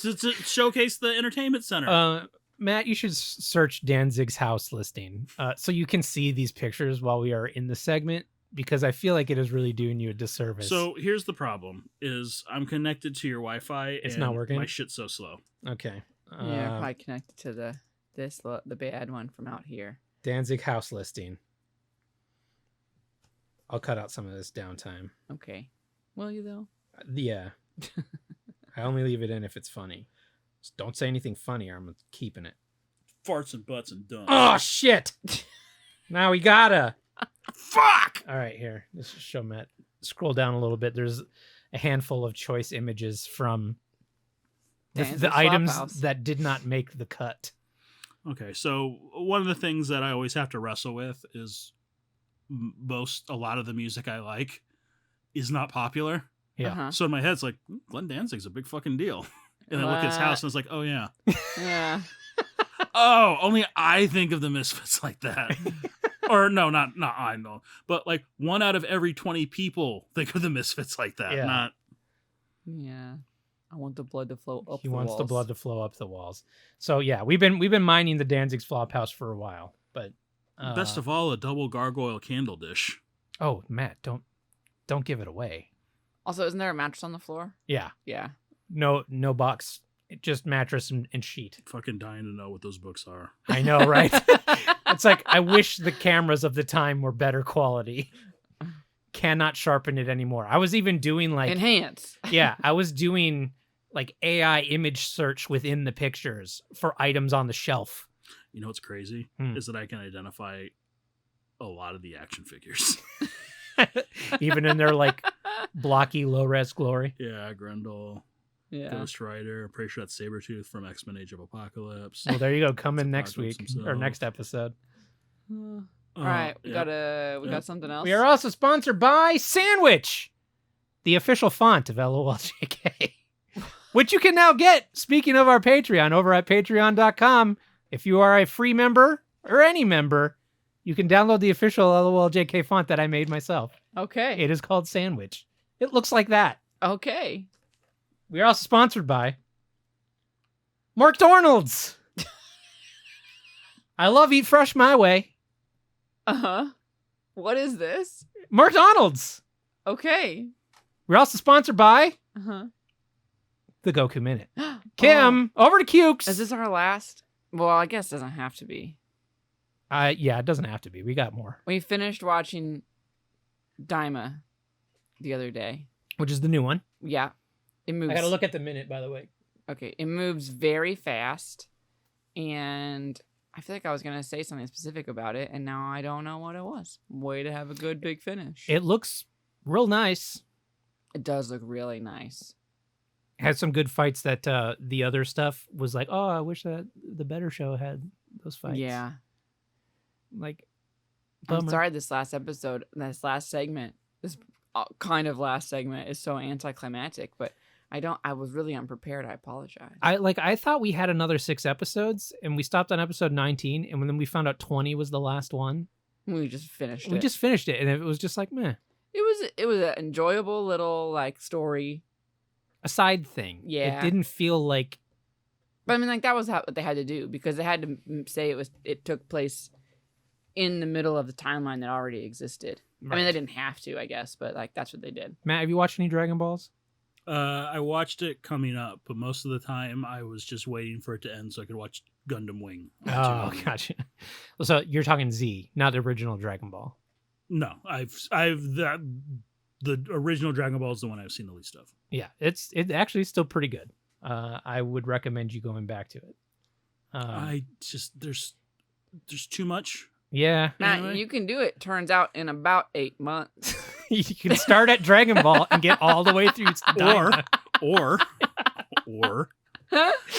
S3: to showcase the entertainment center.
S2: Matt, you should search Danzig's house listing so you can see these pictures while we are in the segment, because I feel like it is really doing you a disservice.
S3: So here's the problem: is I'm connected to your Wi-Fi.
S2: It's
S3: and
S2: not working?
S3: My shit's so slow.
S2: Okay.
S1: Yeah, probably connected to the bad one from out here.
S2: Danzig house listing. I'll cut out some of this downtime.
S1: Okay. Will you though?
S2: Yeah. I only leave it in if it's funny. Just don't say anything funny or I'm keeping it.
S3: Farts and butts and dumps.
S2: Oh, shit. Now we gotta.
S3: Fuck!
S2: All right, here. Let's just show Matt. Scroll down a little bit. There's a handful of choice images from
S1: Danzig's
S2: the items
S1: Flophouse.
S2: that did not make the cut.
S3: Okay, so one of the things that I always have to wrestle with is a lot of the music I like is not popular.
S2: Yeah.
S1: Uh-huh.
S3: So in my head, it's like, Glenn Danzig's a big fucking deal. And I look at his house and it's like, oh yeah.
S1: Yeah.
S3: Oh, only I think of the Misfits like that. Or no, not I know. But like 1 out of every 20 people think of the Misfits like that.
S2: Yeah.
S3: Not
S1: Yeah. I want the blood to flow up
S2: He
S1: the
S2: wants the
S1: walls.
S2: blood to flow up the walls. So yeah, we've been mining the Danzig's Flophouse for a while, but
S3: Best of all, a double gargoyle candle dish.
S2: Oh, Matt, don't give it away.
S1: Also, isn't there a mattress on the floor?
S2: Yeah.
S1: Yeah.
S2: No box. Just mattress and sheet.
S3: Fucking dying to know what those books are.
S2: I know, right? It's like, I wish the cameras of the time were better quality. Cannot sharpen it anymore. I was even doing like...
S1: Enhance.
S2: Yeah, I was doing like AI image search within the pictures for items on the shelf.
S3: You know what's crazy?
S2: Hmm.
S3: Is that I can identify a lot of the action figures.
S2: Even in their like blocky low-res glory.
S3: Yeah, Grendel,
S1: Yeah.
S3: Ghost Rider. Pretty sure that's Sabretooth from X-Men Age of Apocalypse.
S2: Well, there you go. Come in next
S3: Apocalypse
S2: week
S3: himself.
S2: or next episode.
S1: All right, we
S3: yeah.
S1: got something else.
S2: We are also sponsored by Sandwich, the official font of LOLJK, which you can now get, speaking of our Patreon, over at patreon.com. If you are a free member or any member, you can download the official LOLJK font that I made myself.
S1: Okay.
S2: It is called Sandwich. It looks like that.
S1: Okay.
S2: We are also sponsored by McDonald's. I love Eat Fresh my way.
S1: Uh-huh. What is this?
S2: McDonald's.
S1: Okay.
S2: We're also sponsored by
S1: Uh-huh.
S2: the Goku Minute. Kim, over to Cukes.
S1: Is this our last? Well, I guess it doesn't have to be.
S2: Yeah, it doesn't have to be. We got more.
S1: We finished watching Daima the other day.
S2: Which is the new one.
S1: Yeah. It moves.
S2: I gotta look at the minute, by the way.
S1: Okay, it moves very fast, and I feel like I was gonna say something specific about it, and now I don't know what it was. Way to have a good big finish.
S2: It looks real nice.
S1: It does look really nice.
S2: Has some good fights that the other stuff was like, oh, I wish that the better show had those fights.
S1: Yeah.
S2: Like,
S1: I'm
S2: bummer.
S1: sorry this last episode, this last segment, this kind of last segment is so anticlimactic, but I was really unprepared. I apologize.
S2: I thought we had another 6 episodes, and we stopped on episode 19, and then we found out 20 was the last one.
S1: We just finished it.
S2: We just finished it, and it was just like, meh.
S1: It was an enjoyable little like story.
S2: A side thing.
S1: Yeah.
S2: It didn't feel like...
S1: But I mean, like that was what they had to do because they had to say it took place in the middle of the timeline that already existed. I mean, they didn't have to, I guess, but like that's what they did.
S2: Matt, have you watched any Dragon Balls?
S3: I watched it coming up, but most of the time I was just waiting for it to end so I could watch Gundam Wing.
S2: Oh, gotcha. So you're talking Z, not the original Dragon Ball.
S3: No, the original Dragon Ball is the one I've seen the least of.
S2: Yeah, it actually is still pretty good. I would recommend you going back to it.
S3: I just there's too much.
S2: Yeah.
S1: Matt,
S3: Anyway.
S1: you can do it. Turns out in about 8 months.
S2: You can start at Dragon Ball and get all the way through Daima.
S3: or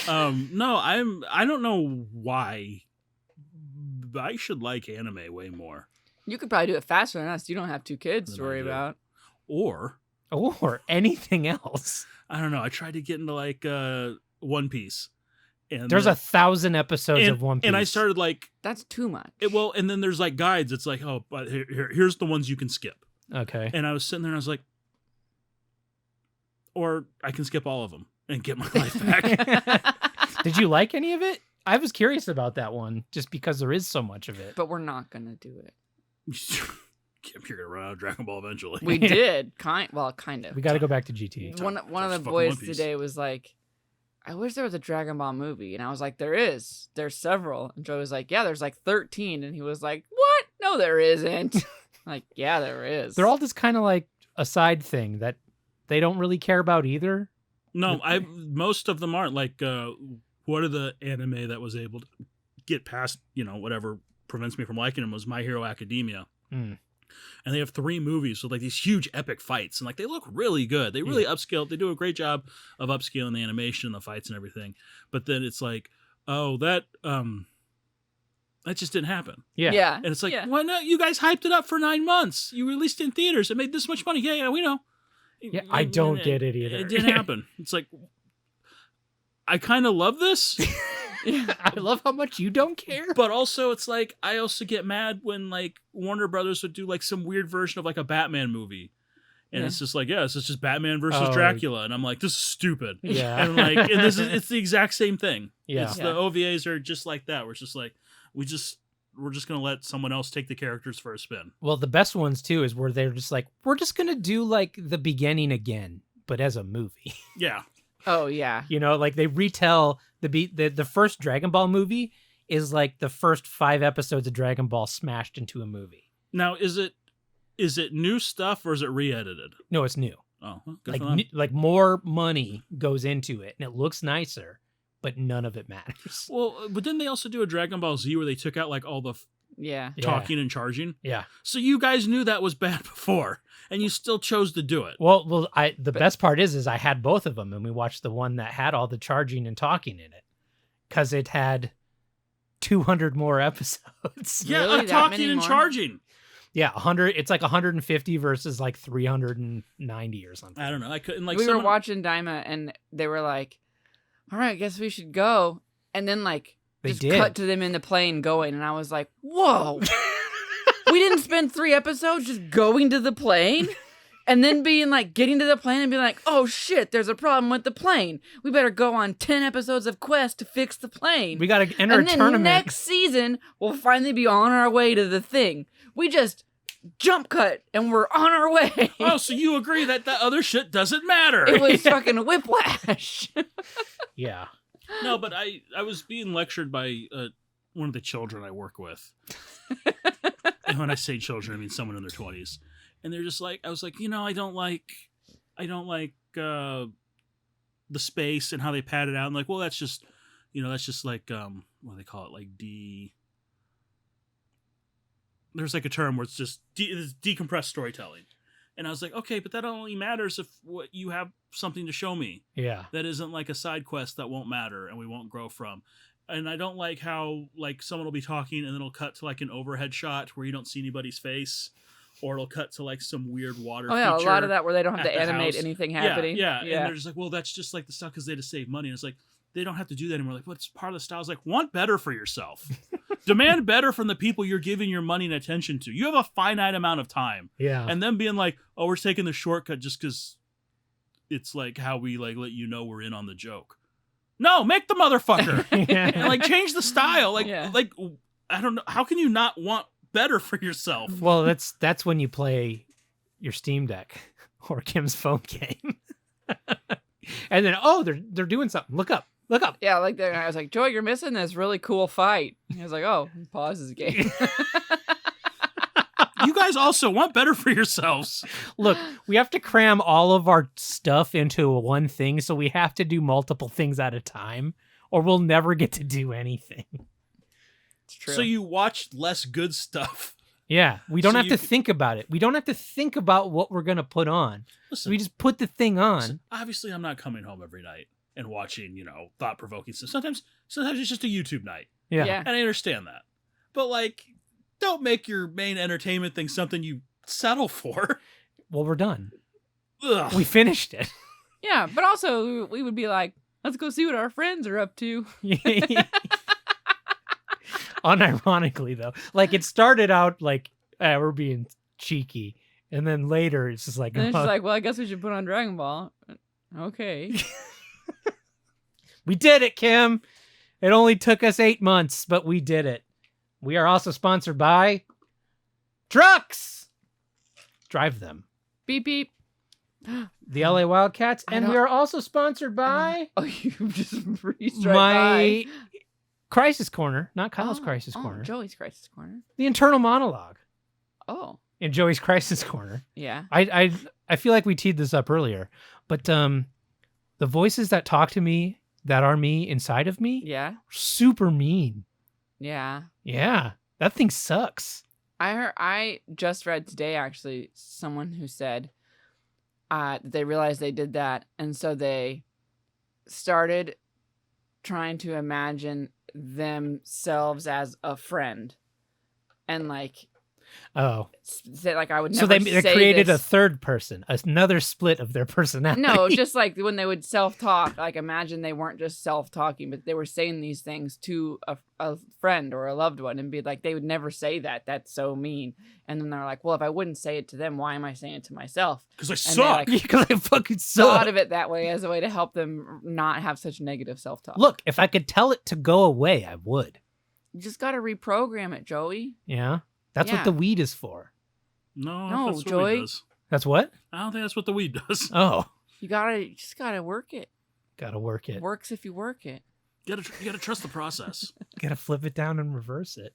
S3: no, I don't know why. I should like anime way more.
S1: You could probably do it faster than us. You don't have 2 kids to
S3: Than I
S1: worry
S3: do.
S1: about.
S3: Or
S2: anything else.
S3: I don't know. I tried to get into like One Piece. And
S2: There's 1,000 episodes of One Piece.
S3: And I started like
S1: That's too much.
S3: and then there's like guides. It's like, oh, but here's the ones you can skip.
S2: Okay.
S3: And I was sitting there and I was like, or I can skip all of them and get my life back.
S2: Did you like any of it? I was curious about that one just because there is so much of it.
S1: But we're not going to do it.
S3: You're gonna run out of Dragon Ball eventually.
S1: We did. Kind of.
S2: We got to go back to GT.
S1: One of the
S3: Fucking
S1: boys
S3: One Piece.
S1: today was like, I wish there was a Dragon Ball movie. And I was like, there's several. And Joe was like, yeah, there's like 13. And he was like, what? No, there isn't. Like, yeah, there is.
S2: They're all just kind of like a side thing that they don't really care about either.
S3: No, most of them aren't. Like, what are the anime that was able to get past, whatever prevents me from liking them was My Hero Academia.
S2: Mm.
S3: And they have 3 movies with like these huge epic fights, and like they look really good. They really upscale. They do a great job of upscaling the animation, the fights, and everything. But then it's like, oh, that just didn't happen.
S1: Yeah.
S3: And it's like,
S1: yeah.
S3: why not? You guys hyped it up for 9 months. You released it in theaters. It made this much money. Yeah, we know.
S2: Yeah, I don't get it either.
S3: It didn't happen. It's like, I kind of love this.
S2: I love how much you don't care.
S3: But also, it's like, I also get mad when like Warner Brothers would do like some weird version of like a Batman movie. And it's just like, it's just Batman versus Dracula. And I'm like, this is stupid.
S2: Yeah.
S3: And like, it's the exact same thing.
S2: Yeah.
S3: The OVAs are just like that. Where it's just like, gonna let someone else take the characters for a spin.
S2: Well, the best ones too is where they're just like, we're just gonna do like the beginning again, but as a movie.
S3: Yeah.
S1: Oh yeah.
S2: You know, like they retell the first Dragon Ball movie is like the first 5 episodes of Dragon Ball smashed into a movie.
S3: Now, is it new stuff or is it re-edited?
S2: No, it's new.
S3: Oh, well, good
S2: Like
S3: for them.
S2: like more money goes into it, and it looks nicer, but none of it matters.
S3: Well, but didn't they also do a Dragon Ball Z where they took out like all the
S1: Yeah.
S3: talking and charging?
S2: Yeah.
S3: So you guys knew that was bad before, and you still chose to do it.
S2: Well, the best part is I had both of them, and we watched the one that had all the charging and talking in it, because it had 200 more episodes.
S3: Yeah,
S1: Really?
S3: of
S1: That
S3: talking
S1: many
S3: and
S1: more?
S3: charging.
S2: Yeah, 100. It's like 150 versus like 390 or something.
S3: I don't know. I couldn't like.
S1: We
S3: someone-
S1: were watching Daima, and they were like, "All right, I guess we should go." And then like
S2: They
S1: just
S2: did.
S1: cut to them in the plane going, and I was like, "Whoa, we didn't spend 3 episodes just going to the plane." And then being like, getting to the plane and being like, oh shit, there's a problem with the plane. We better go on 10 episodes of Quest to fix the plane.
S2: We got to enter
S1: and
S2: a
S1: then
S2: tournament.
S1: next season, we'll finally be on our way to the thing. We just jump cut and we're on our way.
S3: Oh, so you agree that the other shit doesn't matter?
S1: It was fucking whiplash.
S2: Yeah.
S3: No, but I was being lectured by one of the children I work with. And when I say children, I mean someone in their 20s. And they're just like, I was like, I don't like the space and how they pad it out. And like, well, that's just like, what do they call it? Like there's like a term where it's just it's decompressed storytelling. And I was like, okay, but that only matters if you have something to show me.
S2: Yeah.
S3: That isn't like a side quest that won't matter and we won't grow from. And I don't like how like someone will be talking and then it'll cut to like an overhead shot where you don't see anybody's face, or it'll cut to like some weird water.
S1: Oh yeah, a
S3: feature
S1: lot of that where they don't have
S3: at
S1: to
S3: the
S1: animate
S3: house.
S1: anything happening.
S3: Yeah. And they're just like, well, that's just like the stuff because they had to save money. And it's like, they don't have to do that anymore. Like, well, it's part of the style. It's like, want better for yourself. Demand better from the people you're giving your money and attention to. You have a finite amount of time.
S2: Yeah.
S3: And then being like, oh, we're taking the shortcut just because it's like how we like let you know we're in on the joke. No, make the motherfucker. And like change the style. Like
S1: Yeah.
S3: like I don't know. How can you not want better for yourself?
S2: Well, that's when you play your Steam Deck or Kim's phone game. And then they're doing something. Look up.
S1: Yeah, like that. I was like, Joy, you're missing this really cool fight. He was like, oh, pause his game.
S3: You guys also want better for yourselves.
S2: Look, we have to cram all of our stuff into one thing, so we have to do multiple things at a time, or we'll never get to do anything.
S1: It's true.
S3: So you watch less good stuff.
S2: Yeah, we don't
S3: So
S2: have
S3: you
S2: to
S3: c-
S2: think about it. We don't have to think about what we're going to put on.
S3: Listen,
S2: We just put the thing on.
S3: listen, obviously I'm not coming home every night and watching, thought-provoking stuff. Sometimes it's just a YouTube night.
S2: Yeah.
S1: Yeah.
S3: And I understand that. But like, don't make your main entertainment thing something you settle for.
S2: Well, we're done.
S3: Ugh.
S2: We finished it.
S1: Yeah, but also we would be like, let's go see what our friends are up to.
S2: Unironically, though. Like, it started out like, we're being cheeky. And then later, it's just like,
S1: And then she's like, well, I guess we should put on Dragon Ball. Okay.
S2: we did it, Kim. It only took us 8 months, but we did it. We are also sponsored by trucks. Drive them.
S1: Beep, beep.
S2: The LA Wildcats.
S1: I
S2: And we
S1: don't-
S2: are also sponsored by
S1: Oh, you just breezed right
S2: my
S1: by.
S2: Crisis Corner, not Kyle's
S1: Oh,
S2: Crisis
S1: oh,
S2: Corner.
S1: Joey's Crisis Corner.
S2: The internal monologue
S1: Oh,
S2: in Joey's Crisis Corner.
S1: yeah.
S2: I feel like we teed this up earlier, but the voices that talk to me, that are me inside of me,
S1: Yeah.
S2: super mean.
S1: Yeah.
S2: Yeah, that thing sucks.
S1: I just read today, actually, someone who said they realized they did that. And so they started trying to imagine themselves as a friend. And like,
S2: Oh,
S1: say, like I would
S2: so
S1: never
S2: they
S1: say
S2: created
S1: this.
S2: a third person, another split of their personality.
S1: No, just like when they would self-talk, like imagine they weren't just self-talking, but they were saying these things to a friend or a loved one and be like, they would never say that. That's so mean. And then they're like, well, if I wouldn't say it to them, why am I saying it to myself?
S3: Because I
S1: they,
S3: suck.
S1: like,
S2: because I fucking
S1: Thought
S2: suck.
S1: of it that way as a way to help them not have such negative self-talk.
S2: Look, if I could tell it to go away, I would.
S1: You just got to reprogram it, Joey.
S2: Yeah, that's
S1: Yeah.
S2: what the weed is for.
S3: No,
S1: No,
S3: that's what
S1: Joey.
S3: weed does.
S2: That's what?
S3: I don't think that's what the weed does.
S2: Oh,
S1: You just gotta work it.
S2: gotta work it.
S1: Works if you work it.
S3: You gotta trust the process.
S2: Gotta flip it down and reverse it.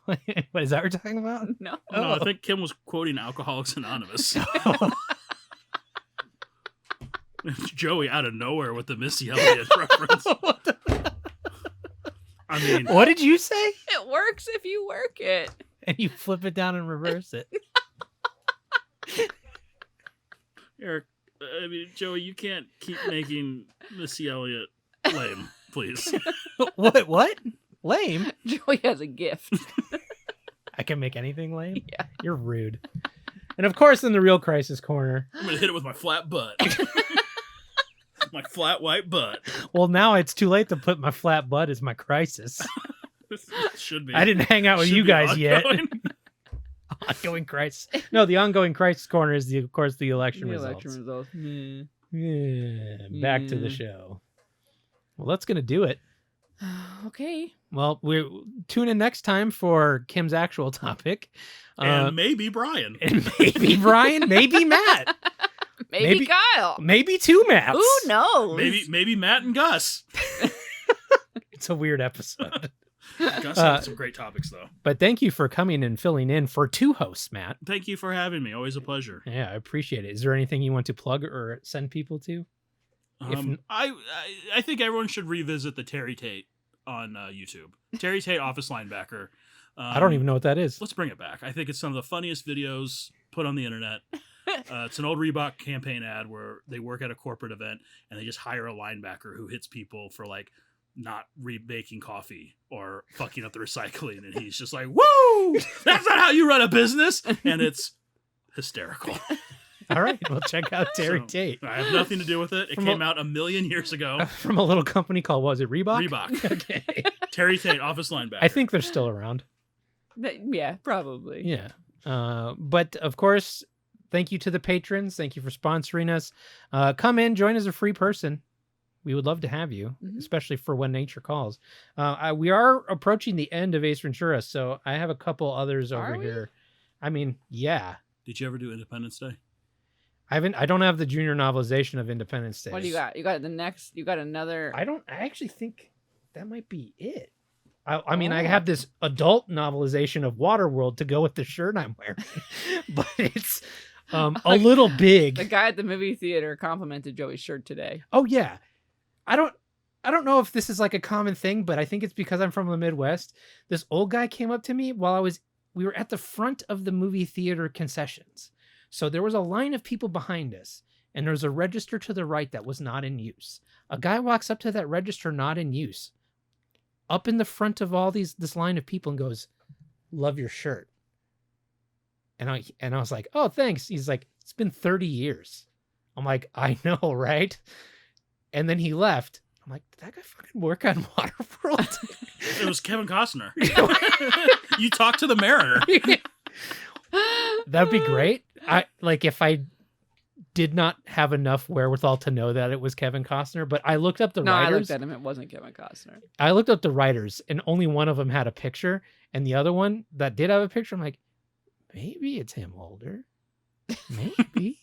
S2: What is that what we're talking about?
S1: No.
S3: No, I think Kim was quoting Alcoholics Anonymous. Joey out of nowhere with the Missy Elliott reference. I mean,
S2: What did you say?
S1: It works if you work it.
S2: And you flip it down and reverse it.
S3: Eric, I mean, Joey, you can't keep making Missy Elliott lame, please.
S2: What? Lame?
S1: Joey has a gift.
S2: I can make anything lame?
S1: Yeah.
S2: You're rude. And of course, in the real crisis corner.
S3: I'm gonna hit it with my flat butt. My flat white butt.
S2: Well, now it's too late to put my flat butt as my crisis.
S3: This should be.
S2: I didn't hang out with
S3: should
S2: you
S3: be
S2: guys yet.
S3: ongoing.
S2: Ongoing crisis. No, the ongoing crisis corner is, of course, the election
S1: The
S2: results.
S1: election results. Meh.
S2: Yeah, back to the
S1: Yeah.
S2: show. Well, that's going to do it.
S1: Okay.
S2: Well, we tune in next time for Kim's actual topic.
S3: And maybe Brian.
S2: And maybe Brian, maybe Matt,
S1: Maybe Kyle.
S2: maybe two Matts.
S1: Who knows?
S3: Maybe Matt and Gus.
S2: It's a weird episode.
S3: Gus had some great topics, though.
S2: But thank you for coming and filling in for two hosts, Matt.
S3: Thank you for having me. Always a pleasure.
S2: Yeah, I appreciate it. Is there anything you want to plug or send people to?
S3: I think everyone should revisit the Terry Tate on YouTube. Terry Tate, office linebacker.
S2: I don't even know what that is.
S3: Let's bring it back. I think it's some of the funniest videos put on the internet. It's an old Reebok campaign ad where they work at a corporate event and they just hire a linebacker who hits people for like not remaking coffee or fucking up the recycling, and he's just like, "Woo! That's not how you run a business," and it's hysterical.
S2: All right, we'll check out Terry
S3: So,
S2: Tate
S3: I have nothing to do with it. It came out a million years ago.
S2: from a little company called, what was it, Reebok?
S3: Reebok.
S2: Okay.
S3: Terry Tate, office linebacker.
S2: I think they're still around.
S1: Yeah, probably.
S2: Yeah. But of course, thank you to the patrons. Thank you for sponsoring us. Come in, join as a free person. We would love to have you, especially for When Nature Calls. We are approaching the end of Ace Ventura, so I have a couple others over here. I mean, yeah.
S3: Did you ever do Independence Day?
S2: I don't have the junior novelization of Independence Day.
S1: What do you got? You got another.
S2: I actually think that might be it. I mean, I have this adult novelization of Waterworld to go with the shirt I'm wearing, but it's a little big.
S1: The guy at the movie theater complimented Joey's shirt today.
S2: Oh yeah. I don't know if this is like a common thing, but I think it's because I'm from the Midwest. This old guy came up to me while we were at the front of the movie theater concessions. So there was a line of people behind us, and there was a register to the right that was not in use. A guy walks up to that register not in use, up in the front of all this line of people, and goes, "Love your shirt." And I was like, "Oh, thanks." He's like, "It's been 30 years." I'm like, "I know, right?" And then he left. I'm like, did that guy fucking work on Waterworld?
S3: It was Kevin Costner. You talked to the Mariner.
S2: That'd be great. If I did not have enough wherewithal to know that it was Kevin Costner, but I looked up the
S1: No, I
S2: writers.
S1: looked at him. It wasn't Kevin Costner.
S2: I looked up the writers, and only one of them had a picture, and the other one that did have a picture, I'm like, maybe it's him older. Maybe.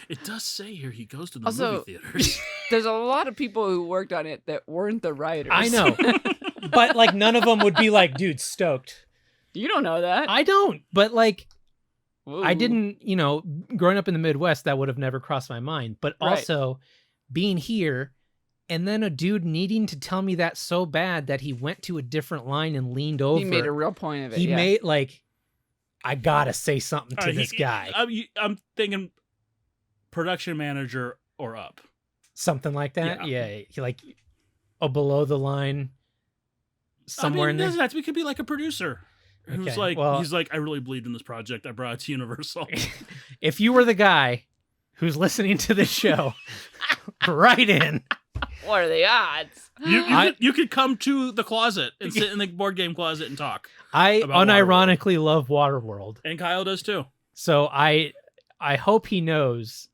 S3: It does say here he goes to the
S1: Also,
S3: movie theaters.
S1: There's a lot of people who worked on it that weren't the writers.
S2: I know. But like none of them would be like, dude, stoked.
S1: You don't know that.
S2: I don't. But like
S1: Ooh.
S2: I didn't, growing up in the Midwest, that would have never crossed my mind. But
S1: Right.
S2: also being here and then a dude needing to tell me that so bad that he went to a different line and leaned over.
S1: He made a real point of it.
S2: He
S1: yeah.
S2: made I gotta say something to this guy.
S3: I'm thinking production manager or up.
S2: Something like that. Yeah. He a below the line somewhere in
S3: it
S2: there.
S3: doesn't have to be. It could be like a producer who's
S2: Okay,
S3: like,
S2: well-
S3: he's like, I really believed in this project. I brought it to Universal.
S2: If you were the guy who's listening to this show, write in.
S1: What are the odds?
S3: You could come to the closet and sit in the board game closet and talk.
S2: I
S3: About
S2: unironically love Waterworld.
S3: And Kyle does too.
S2: So I hope he knows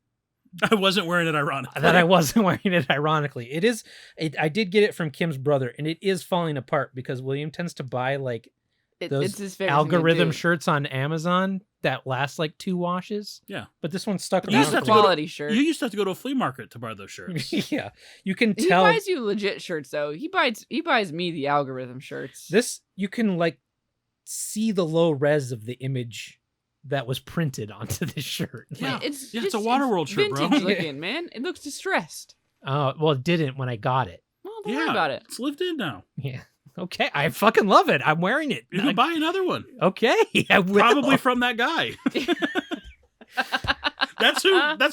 S3: I wasn't wearing it ironically.
S2: that I wasn't wearing it ironically. I did get it from Kim's brother, and it is falling apart because William tends to buy like those
S1: it's his favorite thing to
S2: algorithm
S1: do.
S2: shirts on Amazon that last like 2 washes.
S3: Yeah.
S2: But this one's stuck
S3: You used
S1: That's
S3: to
S1: a
S3: have to go to-
S1: quality shirt.
S3: You used to have to go to a flea market to buy those shirts.
S2: Yeah. You can
S1: He
S2: tell
S1: buys you legit shirts though. He buys me the algorithm shirts.
S2: this, you can like see the low res of the image that was printed onto this shirt.
S3: Yeah.
S1: It's
S3: Yeah, it's
S1: just,
S3: a Waterworld shirt, bro.
S1: vintage looking, man. It looks distressed.
S2: Oh, well, it didn't when I got it.
S1: Well, don't worry about it.
S3: It's lived in now.
S2: Yeah. Okay. I fucking love it. I'm wearing it.
S3: You can buy another one.
S2: Okay. I will.
S3: Probably from that guy. That's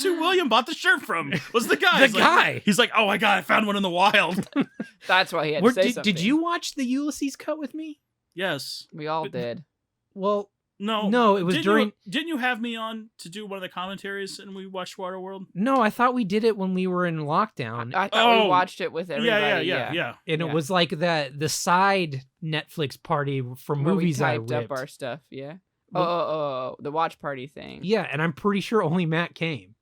S3: who William bought the shirt from. Was the guy.
S2: The
S3: He's like-
S2: guy.
S3: He's like, oh my god, I found one in the wild.
S1: That's why he had
S2: Where-
S1: to say something.
S2: did you watch the Ulysses cut with me?
S3: Yes.
S1: We all
S3: But-
S1: did.
S2: Well,
S3: No.
S2: No, it was
S3: didn't
S2: during-
S3: didn't you have me on to do one of the commentaries and we watched Waterworld?
S2: no, I thought we did it when we were in lockdown.
S1: I thought we
S3: Oh.
S1: watched it with everybody.
S3: Yeah.
S2: And
S1: Yeah.
S2: it was like the side Netflix party for
S1: Where
S2: movies
S1: we
S2: I
S1: typed
S2: ripped.
S1: up our stuff. Yeah.
S2: Well-
S1: The watch party thing.
S2: Yeah, and I'm pretty sure only Matt came.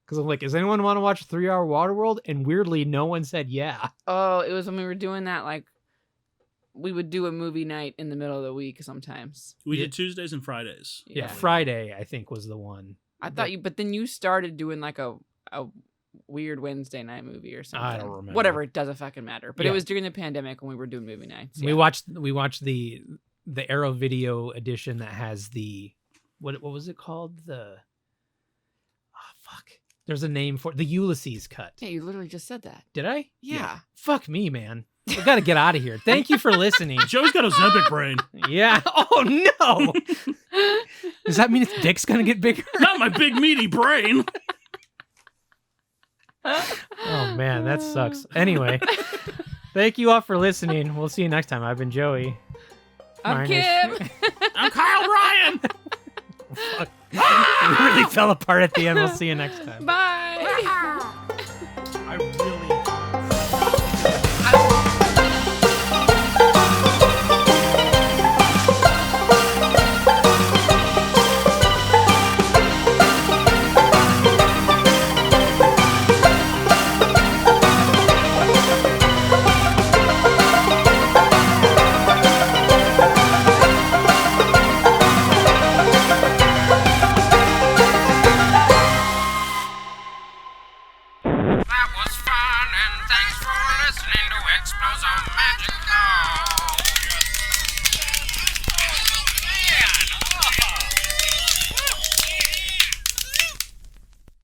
S2: Because I'm like, does anyone want to watch 3-hour Waterworld? And weirdly, no one said yeah.
S1: Oh, it was when we were doing that. Like, we would do a movie night in the middle of the week sometimes.
S3: We
S2: Yeah.
S3: did Tuesdays and Fridays.
S2: Yeah, Friday, I think, was the one.
S1: I thought you, but then you started doing like a weird Wednesday night movie or something.
S2: I don't remember.
S1: Whatever, it doesn't fucking matter. But
S2: Yeah.
S1: it was during the pandemic when we were doing movie nights.
S2: We watched the Arrow Video edition that has the what was it called? Fuck. There's a name for it. The Ulysses cut.
S1: Yeah, you literally just said that.
S2: Did I?
S1: Yeah.
S2: Fuck me, man. We got to get out of here. Thank you for listening.
S3: Joe's got Ozempic brain.
S2: Yeah. Oh no. Does that mean his dick's gonna get bigger?
S3: Not my big meaty brain.
S2: Oh man, that sucks. Anyway, thank you all for listening. We'll see you next time. I've been Joey.
S1: I'm
S2: Mine
S1: Kim.
S2: is-
S3: I'm Kyle Ryan.
S2: Fuck. It really fell apart at the end. We'll see you next time.
S1: Bye.
S3: I really.
S6: That was fun, and thanks for listening to Explosion